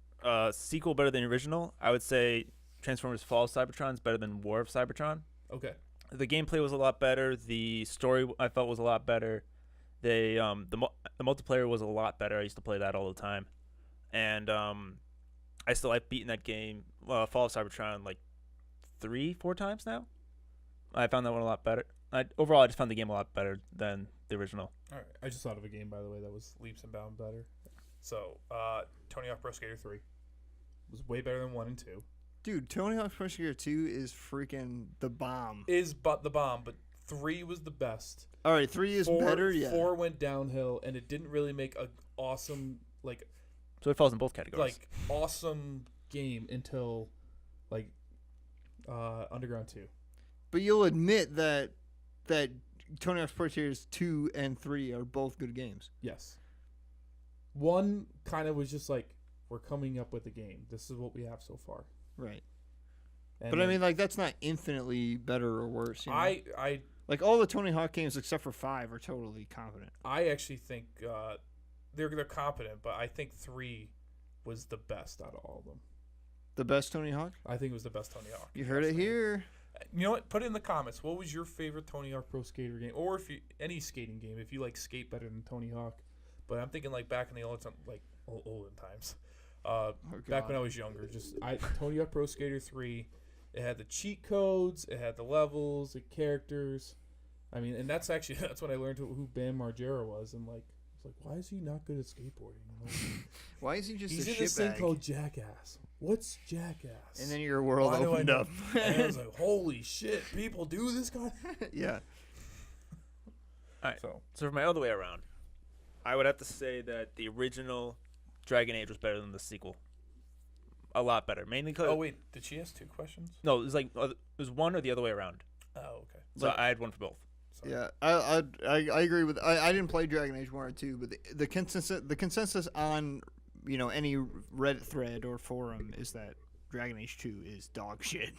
sequel better than the original, I would say Transformers Fall of Cybertron is better than War of Cybertron.
Okay.
The gameplay was a lot better. The story I felt was a lot better. The multiplayer was a lot better. I used to play that all the time, and I still like beating that game. Fall of Cybertron like 3-4 times now. I found that one a lot better. Overall, I just found the game a lot better than the original.
All right. I just thought of a game, by the way, that was leaps and bounds better. So, Tony Hawk Pro Skater 3 was way better than 1 and 2.
Dude, Tony Hawk's Pro Skater 2 is freaking the bomb.
Is but the bomb, but 3 was the best.
All right, 3 is better, yeah.
4 went downhill, and it didn't really make a awesome
So it falls in both categories.
awesome game until Underground 2.
But you'll admit that Tony Hawk's Pro Skaters 2 and 3 are both good games.
Yes. 1 kind of was just like, we're coming up with a game. This is what we have so far.
Right.
And
But I
then
mean, like, that's not infinitely better or worse. You know?
I
like all the Tony Hawk games except for 5 are totally competent.
I actually think they're competent, but I think 3 was the best out of all of them.
The best Tony Hawk?
I think it was the best Tony Hawk.
You heard it
personally.
here.
You know what? Put it in the comments. What was your favorite Tony Hawk Pro Skater game, or if you any skating game, if you like skate better than Tony Hawk? But I'm thinking like back in the olden times, back when I was younger. Tony Hawk Pro Skater 3. It had the cheat codes. It had the levels, the characters. I mean, and that's when I learned who Bam Margera was, and like It's like, why is he not good at skateboarding? Like,
Why is he just
he's
a
in this thing
shitbag?
called Jackass. What's Jackass?
And then your world
Why do I
opened
know?
up.
And I was like, holy shit, people do this kind of...
Yeah.
All right.
So,
So for my other way around, I would have to say that the original Dragon Age was better than the sequel. A lot better, mainly because
oh wait, did she ask 2 questions?
no, it was like it was one or the other way around.
Oh, okay.
So
But-
I had one for both.
Sorry.
Yeah, I agree with. I didn't play Dragon Age 1 or 2, but the consensus on any Reddit thread or forum is that Dragon Age 2 is dog shit.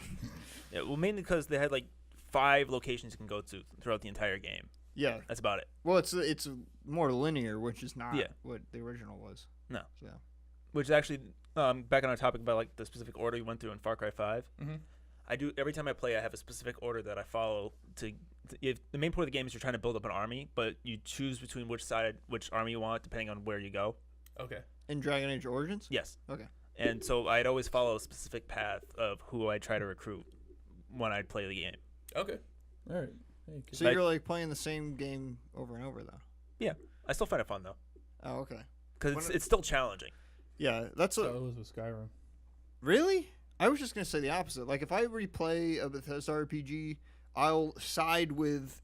Yeah, well, mainly because they had like 5 locations you can go to throughout the entire game.
Yeah,
That's about it.
well, it's more linear, which is not
Yeah.
what the original was.
No.
So
Which is actually back on our topic about like the specific order you went through in Far Cry 5.
Mm-hmm.
I do every time I play. I have a specific order that I follow if the main point of the game is you're trying to build up an army, but you choose between which army you want depending on where you go.
Okay.
in Dragon Age Origins.
Yes.
Okay.
And so I'd always follow a specific path of who I try to recruit when I play the game.
Okay. All right. Hey, good.
So you're like playing the same game over and over though.
I still find it fun though,
Oh, okay.
because it's still challenging.
Yeah, that's
So it was with Skyrim.
really. I was just gonna say the opposite. Like if I replay a Bethesda RPG, I'll side with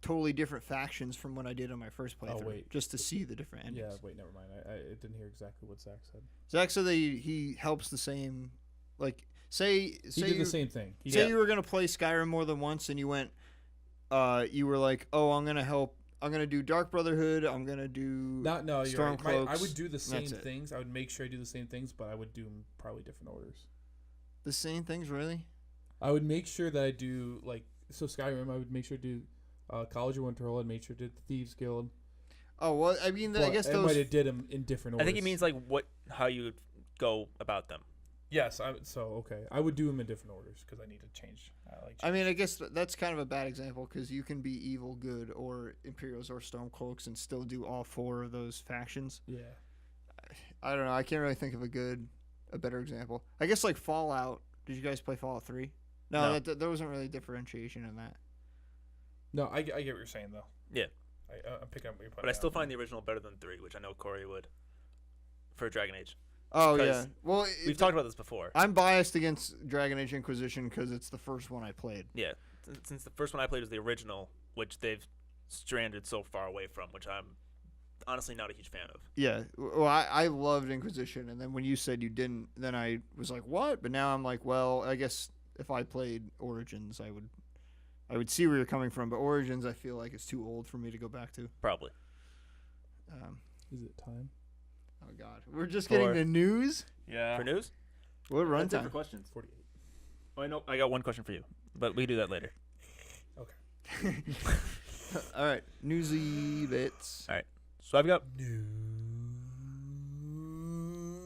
totally different factions from what I did on my first playthrough.
wait.
Just to see the different endings.
Yeah. Wait. Never mind. I didn't hear exactly what Zach said.
Zach said that he helps the same. Like say
He
say
did
you,
the same thing. He
say
did.
you were gonna play Skyrim more than once, and you went. You were like, oh, I'm gonna help. I'm gonna do Dark Brotherhood. I'm gonna do.
No, you're right. I
Stormcloaks.
would do the same
That's it.
things. I would make sure I do the same things, but I would do 'em probably different orders.
The same things, really.
I would make sure that I do Skyrim. I would make sure to do College of Winterhold. I'd make sure to do the Thieves Guild.
Oh well, I mean, I guess
I
those.
might have did them in different orders.
I think it means like how you would go about them.
yes. Okay. I would do them in different orders because I need to change.
I mean, I guess that's kind of a bad example because you can be evil, good, or Imperials or Stormcloaks and still do all 4 of those factions.
Yeah.
I don't know. I can't really think of a better example. I guess like Fallout. Did you guys play Fallout 3? No,
No.
there wasn't really differentiation in that.
No, I get what you're saying though.
Yeah.
I'm picking up what you're putting
But I still
down.
find the original better than 3, which I know Cory would for Dragon Age.
Oh
'Cause
yeah. Well,
We've talked about this before.
I'm biased against Dragon Age Inquisition because it's the first one I played.
Yeah, since the first one I played was the original, which they've stranded so far away from, which I'm honestly not a huge fan of.
Yeah. Well, I loved Inquisition, and then when you said you didn't, then I was like, what? But now I'm like, well, I guess if I played Origins, I would see where you're coming from. But Origins, I feel like it's too old for me to go back to.
Probably.
Is it time?
Oh God, we're just getting the news.
Yeah.
For news?
What
That's it for
runtime?
questions.
48.
Oh, I know. I got one question for you, but we can do that later.
All right, newsy bits.
So I've got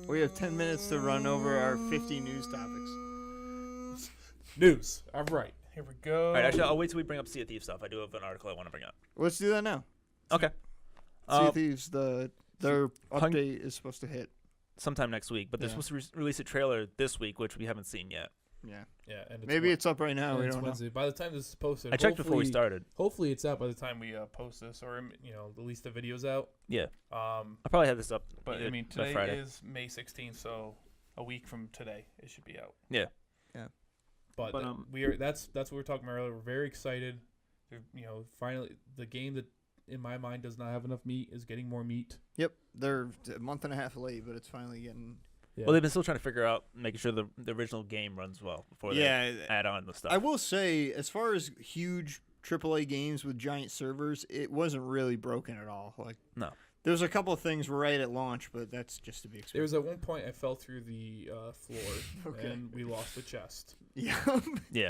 We have 10 minutes to run over our 50 news topics.
News. All right. Here we go.
all right. Actually, I'll wait till we bring up Sea of Thieves stuff. I do have an article I want to bring up.
Let's do that now.
Okay.
Sea of Thieves, their
Hung-
update is supposed to hit.
Sometime next week, but they're
Yeah.
supposed to release a trailer this week, which we haven't seen yet.
Yeah.
Yeah. And
Maybe it's up right now.
and
We
it's
don't
Wednesday. By the time this is posted,
I checked before we
hopefully-
started.
Hopefully, it's out by the time we post this, or at least the video's out.
Yeah,
I'll
probably have this up.
But
either
I mean,
by
today
Friday.
is May 16th, so a week from today it should be out.
Yeah.
Yeah.
But,
But,
we are. That's what we were talking about earlier. We're very excited. Finally, the game that in my mind does not have enough meat is getting more meat.
Yep. They're a month and a half late, but it's finally getting.
Yeah.
Well, they've been still trying to figure out making sure the original game runs well before they add on the stuff.
I will say, as far as huge AAA games with giant servers, it wasn't really broken at all. Like,
No.
There was a couple of things right at launch, but that's just to be
There
expected.
was at one point I fell through the floor
Okay.
and we lost the chest.
Yeah.
Yeah.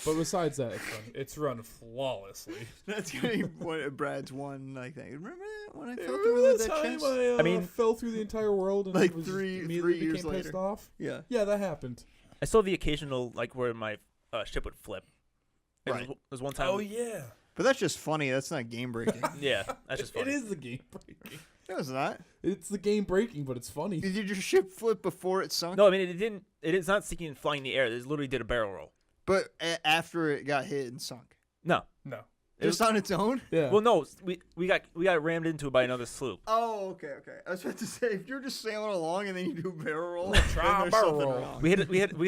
But besides that, it's run flawlessly.
That's gonna be Brad's one like thing. Remember that when I fell
Remember
through
that
that
time
chest?
I,
I mean-
fell through the entire world and
Like
was
three years
became pissed
later.
off?
Yeah.
Yeah, that happened.
I still have the occasional where my ship would flip.
Right.
There's one time.
Oh yeah,
But that's just funny. That's not game breaking.
Yeah, that's just funny.
it is the game breaking.
No, it's not.
It's the game breaking, but it's funny.
Did your ship flip before it sunk?
No, I mean it didn't. It is not sinking and flying in the air. It literally did a barrel roll.
But after it got hit and sunk.
No,
No,
Just on its own?
Yeah.
Well, no, we got rammed into it by another sloop.
Oh, okay. I was about to say, if you're just sailing along and then you do a barrel roll,
Try
then
a
there's
barrel
something
roll.
wrong.
We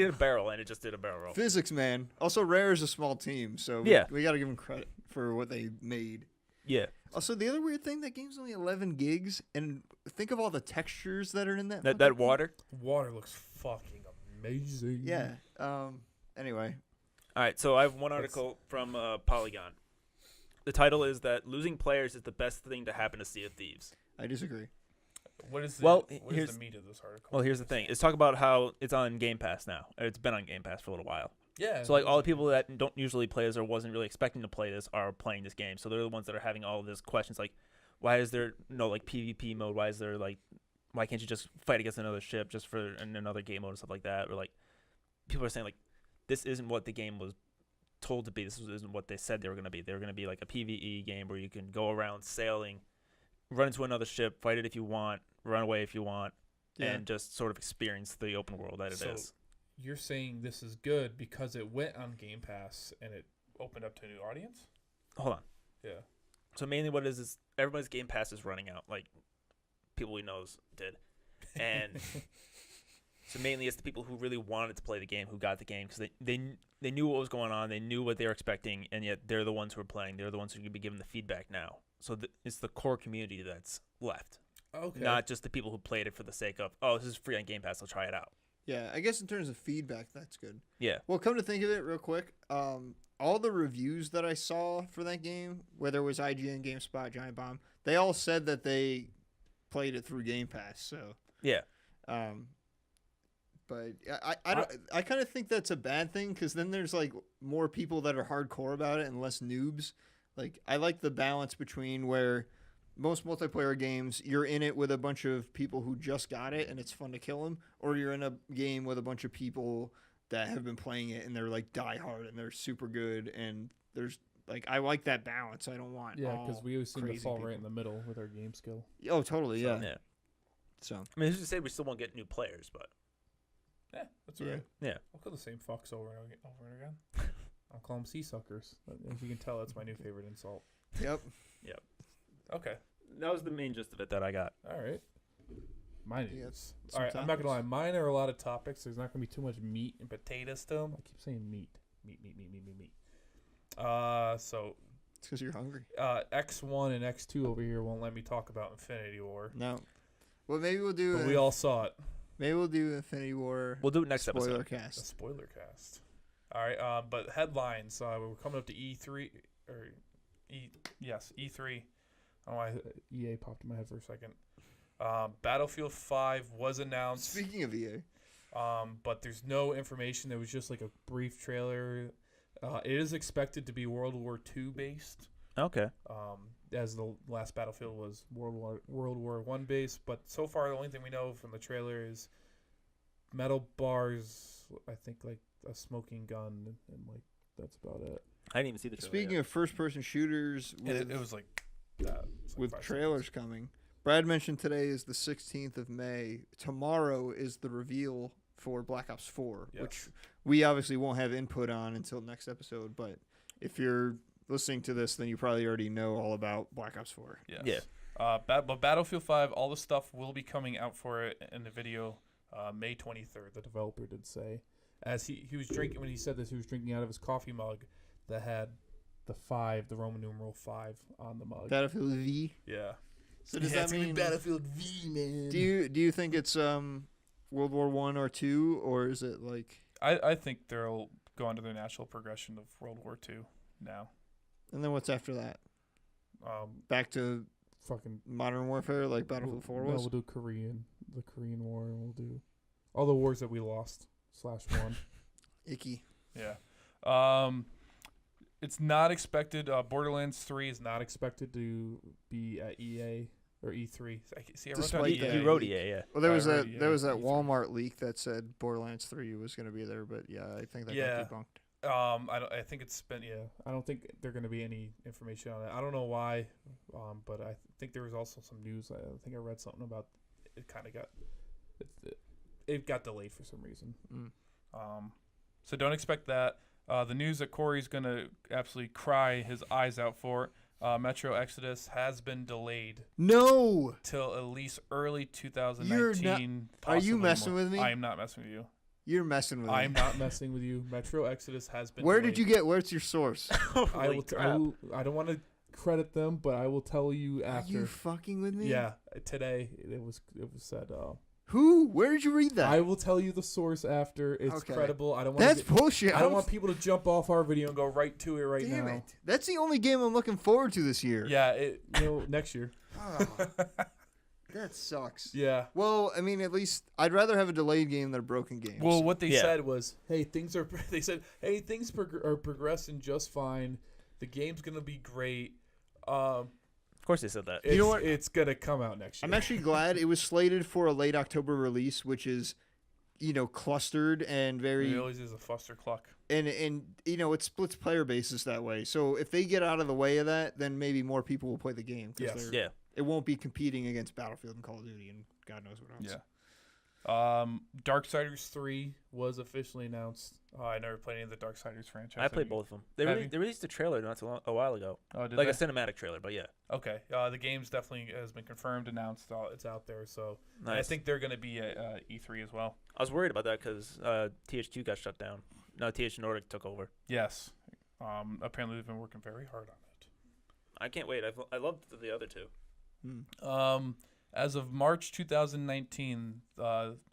hit a barrel and it just did a barrel roll.
Physics, man. Also, Rare is a small team, so we got to give them credit for what they made.
Yeah.
Also, the other weird thing, that game's only 11 gigs, and think of all the textures that are in that.
That water.
Water looks fucking amazing.
Yeah. Anyway.
All right, so I have one article from Polygon. The title is that losing players is the best thing to happen to Sea of Thieves.
I disagree.
What is
Well,
what is the meat of this article?
Well, here's the thing. It's talk about how it's on Game Pass now. It's been on Game Pass for a little while.
Yeah.
So like all the people that don't usually play this or wasn't really expecting to play this are playing this game. So they're the ones that are having all of these questions like, why is there no like PvP mode? Why can't you just fight against another ship just for another game mode and stuff like that? Or like people are saying like, this isn't what the game was told to be. This isn't what they said they were going to be. They were going to be like a PvE game where you can go around sailing, run into another ship, fight it if you want, run away if you want, and just sort of experience the open world that it is.
You're saying this is good because it went on Game Pass and it opened up to a new audience?
Hold on.
Yeah.
So mainly what it is everybody's Game Pass is running out, like people we knows did. And so mainly it's the people who really wanted to play the game who got the game because they knew what was going on, they knew what they were expecting, and yet they're the ones who are playing. They're the ones who can be given the feedback now. So it's the core community that's left.
Okay.
Not just the people who played it for the sake of, oh, this is free on Game Pass, I'll try it out.
Yeah, I guess in terms of feedback, that's good.
Yeah.
Well, come to think of it real quick, all the reviews that I saw for that game, whether it was IGN, GameSpot, Giant Bomb, they all said that they played it through Game Pass. So
yeah.
But I kind of think that's a bad thing because then there's like more people that are hardcore about it and less noobs. Like I like the balance between where most multiplayer games, you're in it with a bunch of people who just got it and it's fun to kill them, or you're in a game with a bunch of people that have been playing it and they're like diehard and they're super good, and there's like I like that balance. I don't want
because we always seem to
crazy
fall
people.
right in the middle with our game skill.
Oh, totally, yeah.
Yeah.
So
I mean, who's to say we still won't get new players, but
Yeah, that's
Yeah.
right.
yeah.
I'll kill the same fucks over and again. I'll call them sea suckers. As you can tell, that's my new favorite insult.
Yep.
Okay.
That was the main gist of it that I got.
All right. Mine
You got
is.
some
All right, I'm not going to lie.
topics?
Mine are a lot of topics. There's not going to be too much meat and potatoes to them. I keep saying meat. Meat. So
It's because you're hungry.
X1 and X2 over here won't let me talk about Infinity War.
No. Well, maybe we'll do.
But we all saw it.
Maybe we'll do Infinity War.
We'll do it next
spoiler
episode.
A
cast.
spoiler cast. All right, but headlines. We're coming up to E3 or E3. I don't know why EA popped in my head for a second. Battlefield 5 was announced.
Speaking of EA,
But there's no information. There was just like a brief trailer. It is expected to be World War II based.
Okay.
As the last Battlefield was World War I based. But so far, the only thing we know from the trailer is metal bars. I think like a smoking gun, and like that's about it.
I didn't even see the trailer.
speaking of first-person shooters, with,
It was like that. It was like
with
5
trailers
seconds.
coming, Brad mentioned today is the 16th of May. Tomorrow is the reveal for Black Ops 4,
Yes.
which we obviously won't have input on until next episode. But if you're listening to this, then you probably already know all about Black Ops 4.
Yes.
Yeah.
But Battlefield 5, all the stuff will be coming out for it in the video May 23rd, the developer did say. As he was drinking, when he said this, he was drinking out of his coffee mug that had the Roman numeral 5 on the mug.
Battlefield V.
Yeah.
So does
Yeah,
that
it's gonna be
mean
Battlefield V, man?
Do you think it's World War 1 or 2, or is it like?
I think they'll go into the natural progression of World War II now.
And then what's after that? Back to
Fucking
modern warfare, like Battlefield 4
No,
was.
we'll do the Korean War, and we'll do all the wars that we lost /won.
Icky.
Yeah. It's not expected. Borderlands 3 is not expected to be at EA or E3. See, I wrote down
Despite
EA.
that.
You wrote EA, yeah.
Well, there
I
was
already-
that there was that
E3.
Walmart leak that said Borderlands 3 was going to be there, but yeah, I think that
Yeah.
got debunked.
I think it's been I don't think there's going to be any information on it. I don't know why, but I think there was also some news. I think I read something about it. Kind of got it got delayed for some reason.
Mm.
So don't expect that. The news that Corey's going to absolutely cry his eyes out for, Metro Exodus has been delayed
No.
till at least early 2019.
Are you
possibly
messing
more.
with me?
I am not messing with you.
You're messing with
I
me.
am not messing with you. Metro Exodus has been
Where
delayed.
did you get? Where's your source?
I don't want to credit them, but I will tell you
Are
after.
you fucking with me?
Yeah, today it was said.
Who? Where did you read that?
I will tell you the source after. It's
Okay.
credible. I don't want.
That's bullshit.
I don't want people to jump off our video and go right to it
Damn
now.
it. That's the only game I'm looking forward to this year.
Yeah, next year.
Oh, that sucks.
Yeah.
Well, I mean, at least I'd rather have a delayed game than a broken game.
Well, what they
Yeah.
said was, hey, things are are progressing just fine. The game's gonna be great.
Of course they said that.
You know what?
It's gonna come out next year.
I'm actually glad it was slated for a late October release, which is, clustered and very
It always is a fuster cluck.
and it splits player bases that way. So if they get out of the way of that, then maybe more people will play the game.
Yes.
Yeah.
It won't be competing against Battlefield and Call of Duty and God knows what else.
Yeah. Darksiders 3 was officially announced. I never played any of the Darksiders franchise.
I played both of them. They released a trailer a while ago.
Oh, did
Like
they?
a cinematic trailer, but yeah.
Okay. The game's definitely has been confirmed, announced. It's out there. So and I
Nice.
think they're going to be at E3 as well.
I was worried about that because THQ got shut down. No, THQ Nordic took over.
Yes. Apparently they've been working very hard on it.
I can't wait. I loved the other two.
As of March 2019,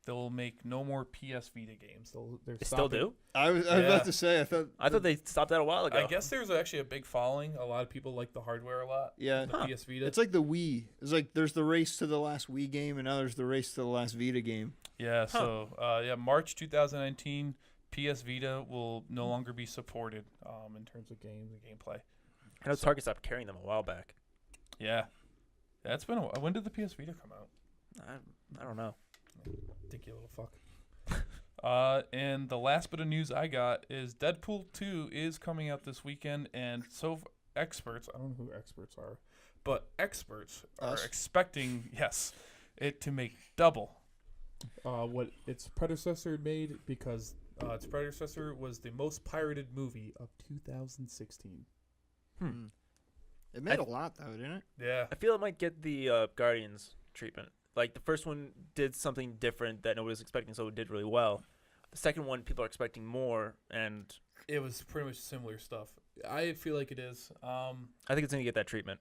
they'll make no more PS Vita games. They're
They still do?
I was
Yeah.
about to say, I thought
they stopped that a while ago.
I guess there's actually a big following. A lot of people like the hardware a lot.
yeah.
The PS Vita.
It's like the Wii. It's like there's the race to the last Wii game, and now there's the race to the last Vita game.
Yeah. So March 2019, PS Vita will no longer be supported in terms of games and gameplay.
I know Target stopped carrying them a while back.
Yeah. That's been a while. When did the PS Vita come out?
I don't know.
Dinky little fuck. And the last bit of news I got is Deadpool 2 is coming out this weekend, and experts, I don't know who experts are, but experts are
Us?
expecting, it to make double what its predecessor made, because its predecessor was the most pirated movie of 2016.
It made a lot though, didn't it?
Yeah.
I feel it might get the Guardians treatment. Like the first one did something different that nobody was expecting, so it did really well. The second one, people are expecting more, and
It was pretty much similar stuff. I feel like it is.
I think it's gonna get that treatment.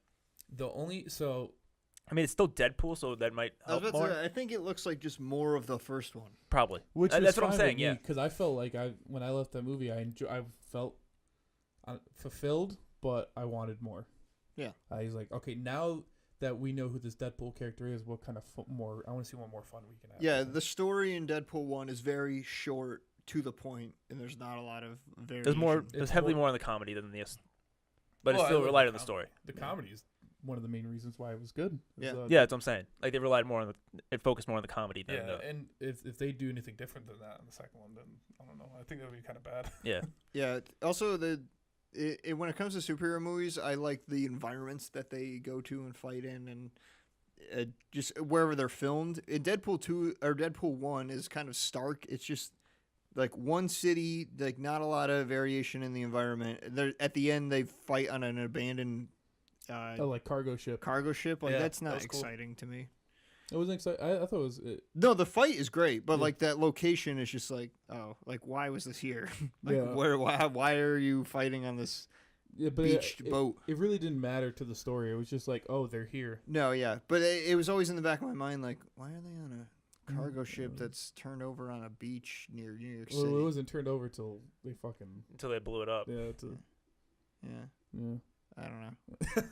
I mean, it's still Deadpool, so that might help more.
I think it looks like just more of the first one.
Probably.
Which
That's what I'm saying. Yeah.
because I felt like when I left that movie, I felt fulfilled, but I wanted more.
Yeah.
I was like, okay, now that we know who this Deadpool character is, what kind of more? I want to see what more fun we can have.
Yeah, the story in Deadpool 1 is very short, to the point, and there's not a lot of variation.
There's heavily more on the comedy than this, but
Well,
it still
I
relied
love
on the story.
The comedy is one of the main reasons why it was good.
Yeah.
Yeah, that's what I'm saying. Like they relied more on it focused more on the comedy than
Yeah, and if they do anything different than that in the second one, then I don't know. I think that would be kind of bad.
yeah.
Yeah. Also, when it comes to superhero movies, I like the environments that they go to and fight in, and just wherever they're filmed. In Deadpool 2 or Deadpool 1 is kind of stark. It's just like one city, like not a lot of variation in the environment. At the end, they fight on an abandoned
Like cargo ship.
cargo ship. Like
Yeah,
that's
that
not
was cool.
exciting to me.
It wasn't exciting. I thought it was.
No, the fight is great, but
Yeah.
like that location is just like, oh, like why was this here? Like
Yeah.
why are you fighting on this
but
beached boat?
It really didn't matter to the story. It was just like, oh, they're here.
No, yeah, but it was always in the back of my mind, like, why are they on a cargo
Mm,
ship
yeah.
that's turned over on a beach near New York
Well,
City?
it wasn't turned over till they fucking
Until they blew it up.
yeah.
Yeah, I don't know.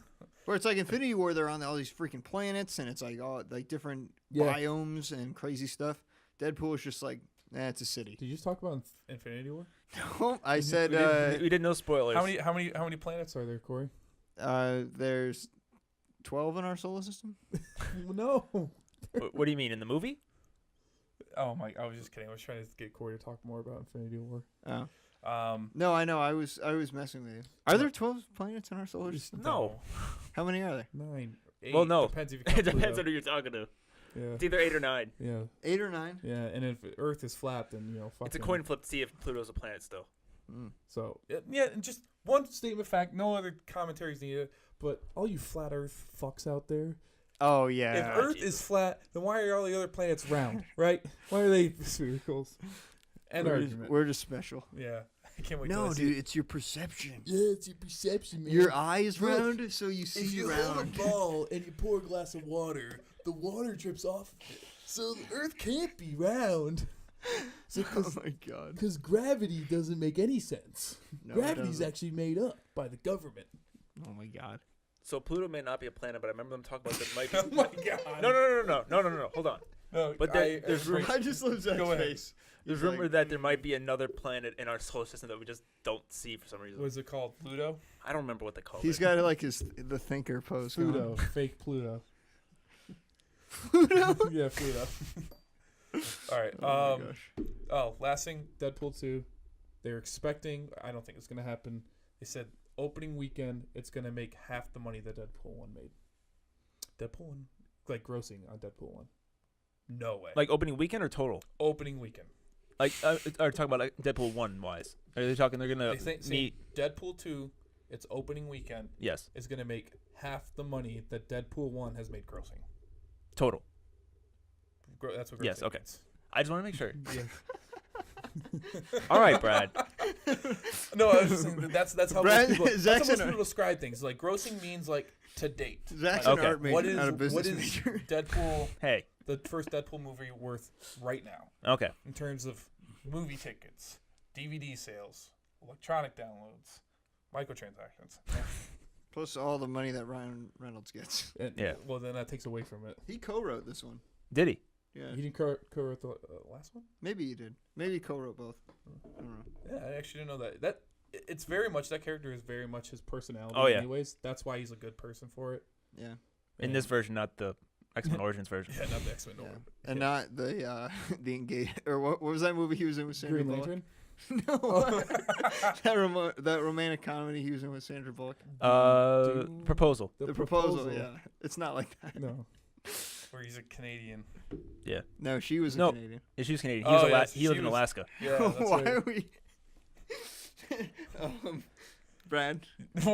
Where it's like Infinity War, they're on all these freaking planets, and it's like all like different
Yeah.
biomes and crazy stuff. Deadpool is just like, it's a city.
Did you just talk about Infinity War?
No, I said
We did no spoilers.
How many planets are there, Corey?
there's 12 in our solar system.
No.
What do you mean in the movie?
Oh my! I was just kidding. I was trying to get Corey to talk more about Infinity War.
Oh.
Um,
No, I know. I was messing with you. Are there 12 planets in our solar system?
No.
How many are there?
9. 8.
Well, no.
Depends if you
It
count
depends
Pluto.
on who you're talking to.
Yeah.
It's either 8 or 9.
Yeah.
8 or 9?
Yeah. And if Earth is flat, then fuck.
It's a coin flip to see if Pluto's a planet still.
So yeah, and just one statement fact. No other commentaries needed. But all you flat Earth fucks out there.
Oh yeah.
If Earth is flat, then why are all the other planets round? Right? Why are they sphericals?
We're just special.
Yeah. I can't wait.
No, dude, it's your perception.
Yeah, it's your perception, man.
Your eye is
Look,
round, so you see
if you
round.
hold a ball and you pour a glass of water, the water drips off of it. So the Earth can't be round. So
Oh my god.
Because gravity doesn't make any sense.
No, it
Gravity's
doesn't.
actually made up by the government.
Oh my god.
So Pluto may not be a planet, but I remember them talking about that might
Oh
be.
my god.
No. Hold on.
No,
But there's
I just love Zach's
Go ahead.
face.
There's
He's like,
rumor that there might be another planet in our solar system that we just don't see for some reason.
What is it called? Pluto?
I don't remember what they call
He's
it.
got like the thinker pose. going.
Pluto. Fake Pluto.
Pluto.
Yeah, Pluto. All right.
Oh my gosh.
Oh, last thing, Deadpool 2. They're expecting, I don't think it's going to happen. They said opening weekend, it's going to make half the money that Deadpool 1 made. Deadpool 1, like grossing on Deadpool 1. No way.
Like opening weekend or total?
opening weekend.
Like, are talking about like Deadpool 1 wise? Are they talking they're going
They
to
think
meet?
Deadpool 2, its opening weekend,
Yes.
is going to make half the money that Deadpool 1 has made grossing.
Total.
That's what grossing
Yes, okay.
means.
I just want to make sure.
Yeah.
All right, Brad.
No, I was just saying that's how
Brad-
most people, that's
Zach's
how most
an-
people describe things. Like grossing means like to date.
Zach's
Like,
an art major,
what is
not a business
what is
major.
Deadpool,
Hey.
the first Deadpool movie, worth right now
Okay.
in terms of movie tickets, DVD sales, electronic downloads, microtransactions?
Plus all the money that Ryan Reynolds gets.
And,
Yeah.
Well, then that takes away from it.
He co-wrote this one.
Did he?
Yeah.
He didn't co-write the last one.
Maybe he did. Maybe he co-wrote both. I don't know.
Yeah, I actually didn't know that. It's very much that character is very much his personality.
Oh, yeah.
Anyways, that's why he's a good person for it.
Yeah.
In this version, not the X-Men Origins version.
Yeah, not the X-Men.
Yeah.
One.
And
Yeah.
not the the engage or what was that movie he was in with Sandra
Green
Bullock?
Lantern.
No. that romantic comedy he was in with Sandra Bullock.
Dude.
Proposal.
The proposal, yeah. It's not like that.
No. Where he's a Canadian.
Yeah.
No, she was a
No.
Canadian.
Yeah, she was Canadian.
Oh, yes,
He lived
she
in
was-
Alaska.
Yeah, that's
Why
right.
are we Brad?
I'm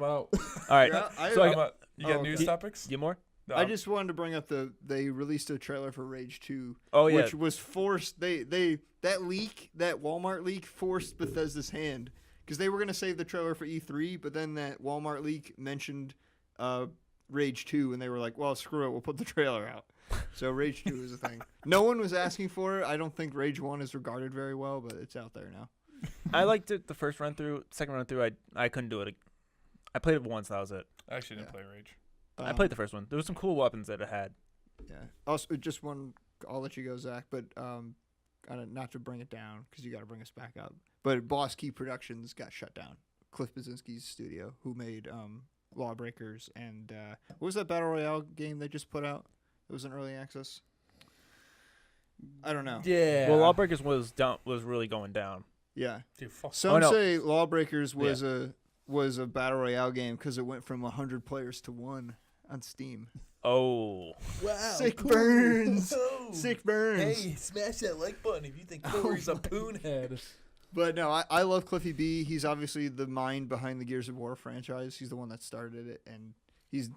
out.
All right.
Yeah,
So I
I'm
got,
out. You got
Oh,
news
okay.
topics?
you more?
No,
I just wanted to bring up they released a trailer for Rage 2,
Oh, yeah.
which was forced. That Walmart leak forced Bethesda's hand because they were gonna save the trailer for E3, but then that Walmart leak mentioned Rage 2, and they were like, "Well, screw it, we'll put the trailer out." So Rage 2 is a thing. No one was asking for it. I don't think Rage 1 is regarded very well, but it's out there now.
I liked it the first run through. Second run through, I couldn't do it. I played it once. That was it.
I actually didn't
Yeah.
play Rage.
I played the first one. There was some cool weapons that it had.
Yeah. Also, just one. I'll let you go, Zach. But not to bring it down because you got to bring us back up. But Boss Key Productions got shut down. Cliff Blazinski's studio, who made Lawbreakers and what was that battle royale game they just put out? It was an early access. I don't know.
Yeah.
Well, Lawbreakers was really going down.
Yeah.
Dude, fuck.
Some
no.
say Lawbreakers was a battle royale game because it went from 100 players to 1 on Steam.
Oh.
Wow.
Sick
cool.
burns.
Oh.
Sick burns.
Hey, smash that like button if you think Cory's a poonhead.
But no, I love Cliffy B. He's obviously the mind behind the Gears of War franchise. He's the one that started it, and he's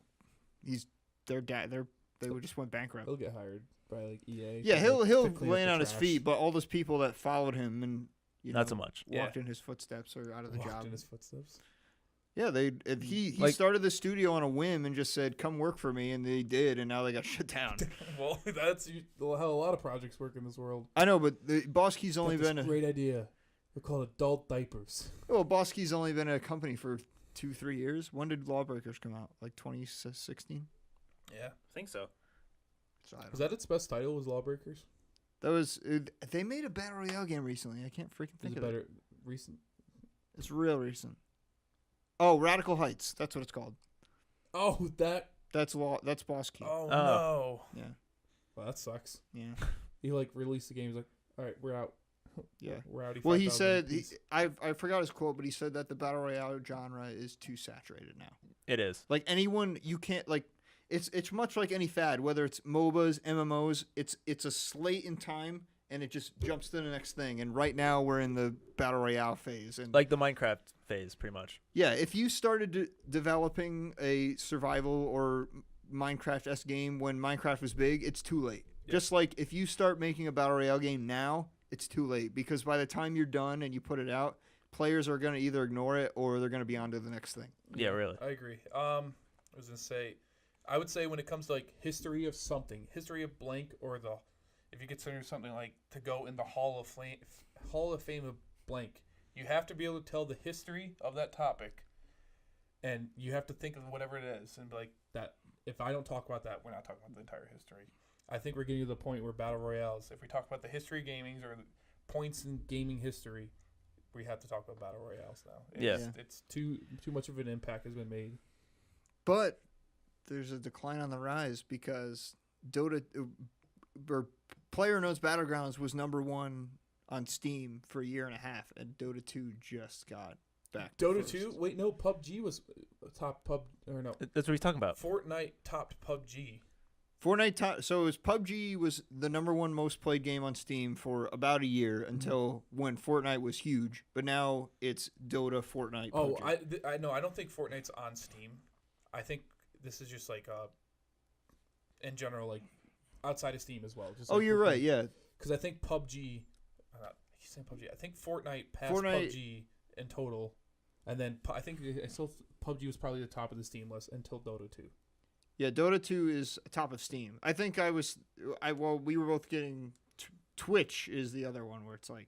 their dad. They just went bankrupt.
He'll get hired by like EA.
Yeah,
to,
he'll
to clean up
land
the
on his
trash.
feet. But all those people that followed him and
Not so much.
walked in his footsteps are out of the
Walked
job.
in his footsteps.
Yeah, he
Like-
started the studio on a whim and just said, "Come work for me," and they did, and now they got shut down.
Well, that's how a lot of projects work in this world.
I know, but the Boss Key's only
Got this
been
great idea. They're called adult diapers.
Boss Key's only been a company for 2-3 years. When did Lawbreakers come out? Like 2016.
Yeah.
I think so.
So I don't
Was that its best title? Was Lawbreakers?
That was they made a battle royale game recently. I can't freaking
Is
think
it
of it.
better recent?
It's real recent. Oh, Radical Heights. That's what it's called.
Oh, that.
That's Boss Key.
Oh
Oh.
no.
Yeah,
Well, that sucks.
yeah,
He like released the game. He's like, all right, we're out.
yeah.
We're out.
Well, he said I forgot his quote, but he said that the battle royale genre is too saturated now.
It is.
Like anyone, you can't like. It's much like any fad, whether it's MOBAs, MMOs. It's a slate in time, and it just jumps to the next thing. And right now we're in the battle royale phase. And
Like the Minecraft phase, pretty much.
yeah, if you started developing a survival or Minecraft-esque game when Minecraft was big, it's too late.
Yeah.
Just like if you start making a battle royale game now, it's too late because by the time you're done and you put it out, players are going to either ignore it or they're going to be on to the next thing.
Yeah, really.
I agree. I was gonna say, I would say when it comes to like history of something, history of blank, or if you consider something like to go in the Hall of Fame of blank, you have to be able to tell the history of that topic, and you have to think of whatever it is and be like that. If I don't talk about that, we're not talking about the entire history. I think we're getting to the point where battle royales, if we talk about the history of gaming or the points in gaming history, we have to talk about battle royales now. It's too much of an impact has been made.
But there's a decline on the rise because Dota or PlayerUnknown's Battlegrounds was #1 on Steam for a year and a half, and Dota 2 just got back.
Dota 2? Wait, no, PUBG was top no.
That's what he's talking about.
Fortnite topped PUBG.
So it was PUBG was the #1 most played game on Steam for about a year until when Fortnite was huge. But now it's Dota, Fortnite.
Oh,
PUBG.
I know. I don't think Fortnite's on Steam. I think this is just like in general, like outside of Steam as well. Just like
you're right. Yeah,
because I think PUBG. He's saying PUBG. I think Fortnite passed PUBG in total, and then I think PUBG was probably the top of the Steam list until Dota 2.
Yeah, Dota 2 is top of Steam. I think we were both getting Twitch is the other one where it's like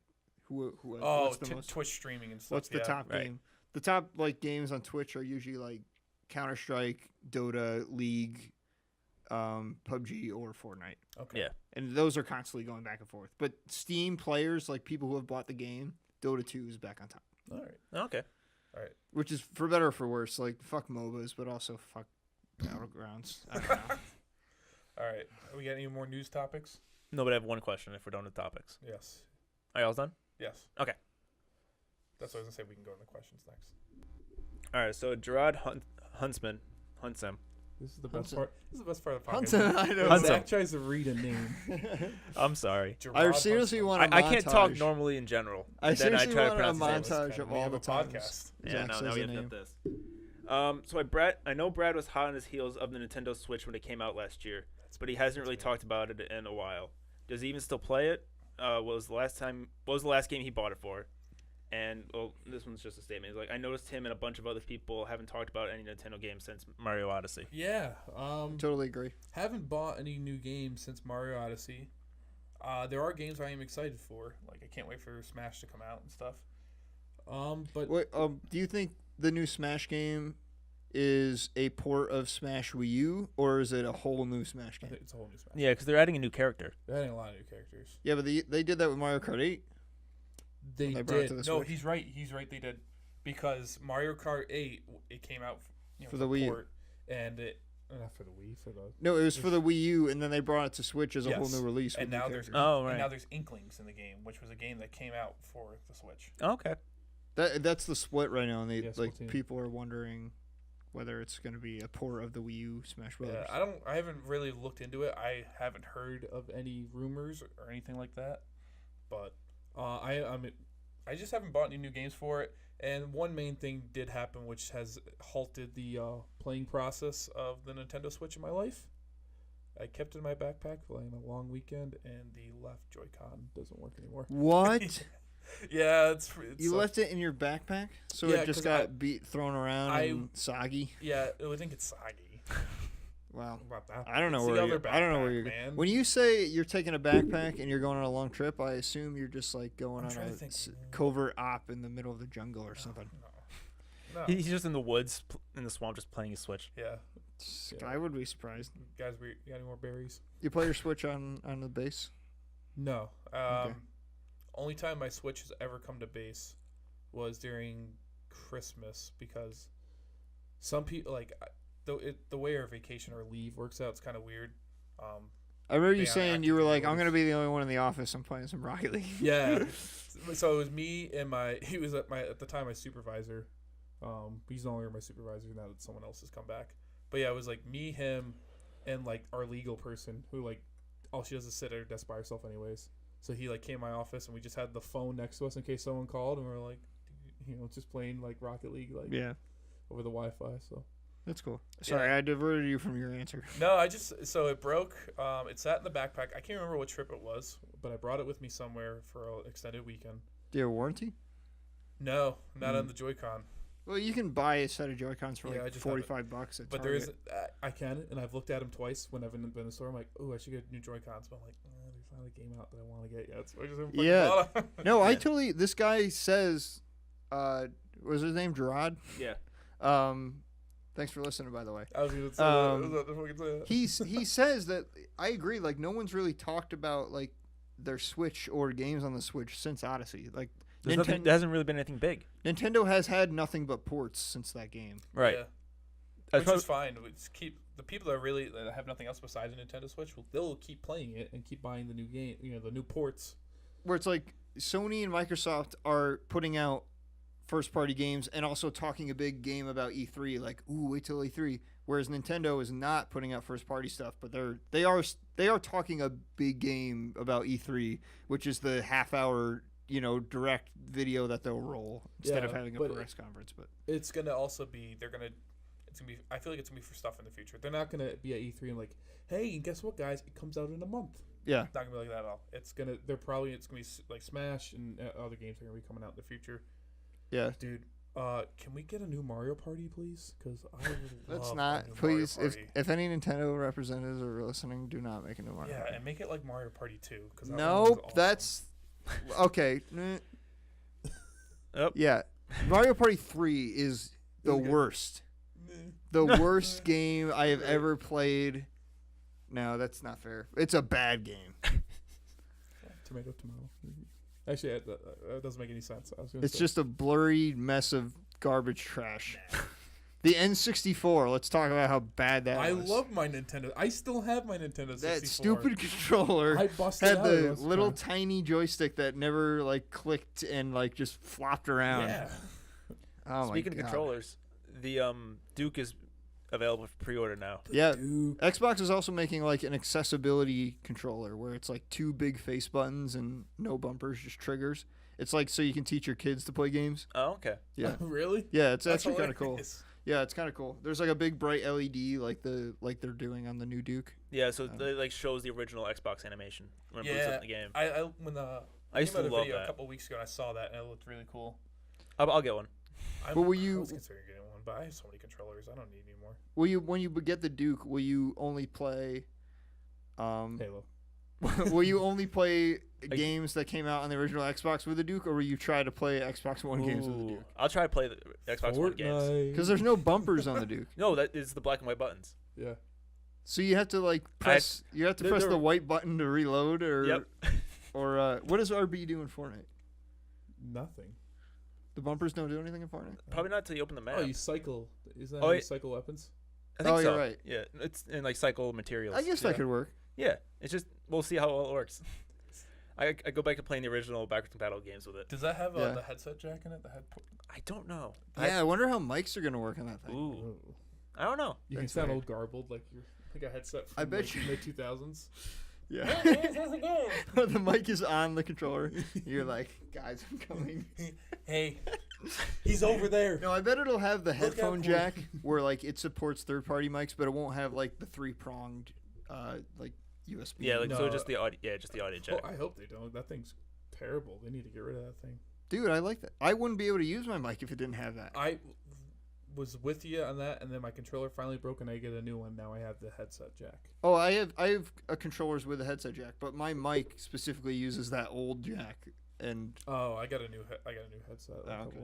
what's the most,
Twitch streaming and stuff.
What's the top game? The top like games on Twitch are usually like Counter-Strike, Dota, League, PUBG, or Fortnite.
Okay.
Yeah.
And those are constantly going back and forth. But Steam players, like people who have bought the game, Dota 2 is back on top.
All right.
Okay.
All right.
Which is for better or for worse. Like fuck MOBAs, but also fuck Battlegrounds. I don't know.
All right. We got any more news topics?
No, but I have one question if we're done with topics.
Yes.
Are y'all done?
Yes.
Okay.
That's what I was gonna say. We can go into questions next.
All right. So Gerard Huntsman.
This is the best part. This is the best part of the podcast.
Huntsman, I know.
When Zach tries to read a name.
I'm sorry.
I seriously want a montage.
I can't talk normally in general.
I seriously want a
pronounce
montage of all the times.
Podcast.
Yeah,
Zach
now we have to have this. So I know Brad was hot on his heels of the Nintendo Switch when it came out last year, but he hasn't really talked about it in a while. Does he even still play it? What was the last game he bought it for? And this one's just a statement. He's like, I noticed him and a bunch of other people haven't talked about any Nintendo games since Mario Odyssey.
Yeah.
Totally agree.
Haven't bought any new games since Mario Odyssey. There are games I am excited for. Like I can't wait for Smash to come out and stuff. But
wait, do you think the new Smash game is a port of Smash Wii U, or is it a whole new Smash
I
game?
think it's a whole new Smash.
Yeah, because they're adding a new character.
They're adding a lot of new characters.
Yeah, but they did that with Mario Kart 8.
They
brought it to
did.
the
No,
Switch.
he's right. He's right. They did because Mario Kart 8 it came out
for the Wii U.
port, and it not for the Wii for the
No, it was for the Wii U, and then they brought it to Switch as a whole
Yes.
new release.
And
with
now
new
there's
characters.
and now there's Inklings in the game, which was a game that came out for the Switch.
Okay.
That's the split right now, and they
Yeah,
like
Splatoon.
people are wondering whether it's going to be a port of the Wii U Smash Brothers.
Yeah, I haven't really looked into it. I haven't heard of any rumors or anything like that. But I just haven't bought any new games for it. And one main thing did happen, which has halted the playing process of the Nintendo Switch in my life. I kept it in my backpack playing a long weekend, and the left Joy-Con doesn't work anymore.
What?
Yeah, it's
You left it in your backpack, so
Yeah,
it just
'cause
got thrown around
I-
and soggy.
Yeah, I think it's soggy.
Wow.
About that.
I don't know
It's
where
the
you're.
other
I don't know where
backpack,
you're.
man.
When you say you're taking a backpack and you're going on a long trip, I assume you're just like going
I'm
on
trying
a
to think.
covert op in the middle of the jungle or something.
No.
He's just in the woods, in the swamp, just playing his Switch.
Yeah.
I would be surprised.
Guys, you got any more berries?
You play your Switch on the base?
No.
Okay.
Only time my Switch has ever come to base was during Christmas because some people like the way our vacation or leave works out. It's kind of weird.
I remember you
Yeah,
saying
I
you were
can
like,
do
I'm
this.
gonna be the only one in the office. I'm playing some Rocket League.
Yeah. So it was me and he was at the time my supervisor. He's no longer my supervisor now that someone else has come back. But yeah, it was like me, him, and like our legal person who like all she does is sit at her desk by herself anyways. So he like came to my office, and we just had the phone next to us in case someone called, and we were like, just playing like Rocket League like over the Wi-Fi. So
that's cool. Sorry, I diverted you from your answer.
No, so it broke. It sat in the backpack. I can't remember what trip it was, but I brought it with me somewhere for an extended weekend.
Do you have a warranty?
No, not on the Joy-Con.
Well, you can buy a set of Joy-Cons for like $45 at
But
Target.
there is, I can, and I've looked at them twice when I've been in the store. I'm like, oh, I should get new Joy-Cons. But I'm like, there's not a game out that I want to get yet. So I just haven't fucking bought 'em.
No, I totally. This guy says, was his name Gerard?
Yeah.
Thanks for listening, by the way.
I was gonna say that. I was about to fucking say that.
He says that I agree. Like no one's really talked about like their Switch or games on the Switch since Odyssey. Like
there hasn't really been anything big.
Nintendo has had nothing but ports since that game.
Right.
Yeah. Which is fine. We just keep the people that have nothing else besides a Nintendo Switch. They'll keep playing it and keep buying the new game. The new ports.
Where it's like Sony and Microsoft are putting out first-party games and also talking a big game about E3. Like, ooh, wait till E3. Whereas Nintendo is not putting out first-party stuff, but they are talking a big game about E3, which is the half-hour direct video that they'll roll instead of having a press conference. But
it's gonna also be I feel like it's gonna be for stuff in the future. They're not gonna be at E3 and like, hey, guess what, guys? It comes out in a month.
Yeah,
not gonna be like that at all. It's gonna be like Smash and other games are gonna be coming out in the future.
Yeah,
dude. Can we get a new Mario Party, please? Because I would
let's
love
not.
a new
Please,
Mario Party.
if any Nintendo representatives are listening, do not make a new Mario.
Yeah,
Party.
and make it like Mario Party 2.
Nope, awesome. That's okay. Yeah, Mario Party 3 is the worst. The worst game I have ever played. No, that's not fair. It's a bad game.
Tomato. Actually, that doesn't make any sense.
It's just a blurry mess of garbage trash. The N64. Let's talk about how bad that was.
I love my Nintendo. I still have my Nintendo 64.
That stupid controller
I busted
had
out
the little tiny joystick that never clicked and just flopped around.
Yeah.
Oh
Speaking of controllers, the Duke is available for pre-order now.
Yeah. Xbox is also making an accessibility controller where it's two big face buttons and no bumpers, just triggers. It's so you can teach your kids to play games.
Oh, okay.
Yeah.
Really?
Yeah, it's actually kind of cool. Yeah, it's kind of cool. There's a big bright LED like they're doing on the new Duke.
Yeah, so it shows the original Xbox animation when it boots up in the game.
I used to love that. A couple weeks ago, I saw that and it looked really cool.
I'll get one.
I was considering getting one, but I have so many controllers. I don't need any more.
When you get the Duke, will you only play
Halo?
Will you only play games that came out on the original Xbox with the Duke, or will you try to play Xbox One games with the Duke?
I'll try to play the Xbox One games.
Because there's no bumpers on the Duke.
No, that is the black and white buttons.
Yeah.
So you have to press. You have to press the white button to reload, or
yep.
Or what does RB do in Fortnite?
Nothing.
The bumpers don't do anything in Fortnite.
Probably not until you open the map.
Oh, you cycle. Is that how you cycle weapons?
I think so.
You're right.
Yeah, it's in cycle materials.
I guess that could work.
Yeah, it's just we'll see how well it works. I go back to playing the original backwards compatible games with it.
Does that have the headset jack in it?
I don't know.
Yeah, I wonder how mics are gonna work on that thing.
Ooh. I don't know.
You can sound all garbled like you're a headset from mid 2000s.
Yeah. The mic is on the controller. You're like, guys, I'm coming.
Hey, he's over there.
No, I bet it'll have the headphone jack where it supports third-party mics, but it won't have the three-pronged USB.
Yeah, so just the audio. Yeah, just the audio jack.
Oh, I hope they don't. That thing's terrible. They need to get rid of that thing.
Dude, I like that. I wouldn't be able to use my mic if it didn't have that.
I was with you on that, and then my controller finally broke, and I get a new one. Now I have the headset jack.
Oh, I have controllers with a headset jack, but my mic specifically uses that old jack. And
I got a new headset.
Okay.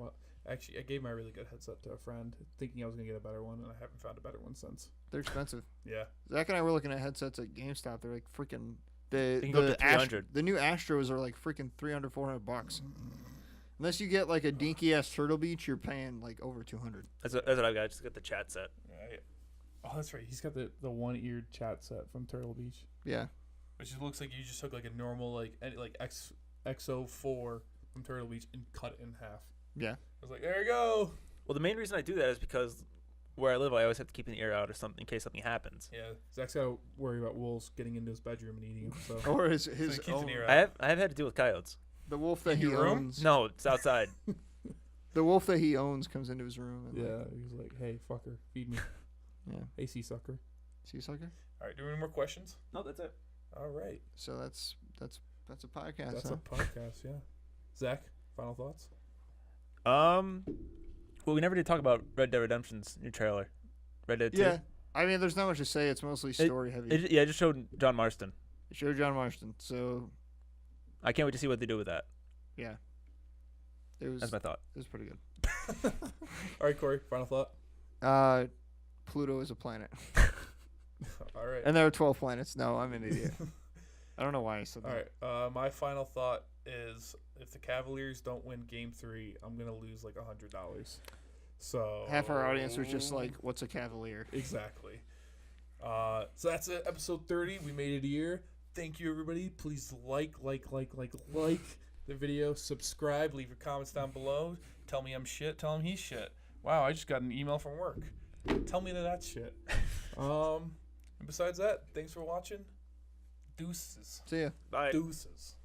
Actually, I gave my really good headset to a friend, thinking I was gonna get a better one, and I haven't found a better one since.
They're expensive.
Yeah.
Zach and I were looking at headsets at GameStop. They're freaking
they can go up to 300.
The new Astros are freaking $300-$400. Unless you get a dinky ass Turtle Beach, you're paying over $200.
That's what I've got. I just got the chat set.
Right. Oh, that's right. He's got the one-eared chat set from Turtle Beach.
Yeah.
Which just looks like you just took a normal XO4 from Turtle Beach and cut it in half.
Yeah.
I was like, there you go.
Well, the main reason I do that is because where I live, I always have to keep an ear out or something in case something happens.
Yeah, Zach's got to worry about wolves getting into his bedroom and eating him. So
Or his
keeps an
own,
ear out.
I have had to deal with coyotes.
the wolf that
In
he
your room?
owns.
No, it's outside.
The wolf that he owns comes into his room. And
yeah, he was like, "Hey, fucker, feed me,
yeah.
AC sucker."
Sea sucker.
All right, do we have any more questions?
No, that's it.
All right.
So that's a podcast.
That's
huh?
a podcast. Yeah. Zach, final thoughts?
Well, we never did talk about Red Dead Redemption's new trailer. Red Dead 2.
Yeah. I mean, there's not much to say. It's mostly story heavy.
It just showed John Marston.
It showed John Marston. So
I can't wait to see what they do with that.
yeah, it was
That's my thought.
it was pretty good.
All right, Cory, final thought.
Pluto is a planet,
All right.
and there are 12 planets. No, I'm an idiot. I don't know why I said
All
that.
right. My final thought is if the Cavaliers don't win Game 3, I'm gonna lose like $100. So
Half our audience was just like, "What's a Cavalier?"
exactly. So that's it. Episode 30. We made it a year. Thank you, everybody. Please like the video. Subscribe. Leave your comments down below. Tell me I'm shit. Tell him he's shit. Wow, I just got an email from work. Tell me that that's shit. And besides that, thanks for watching. Deuces.
See ya.
Bye.
Deuces.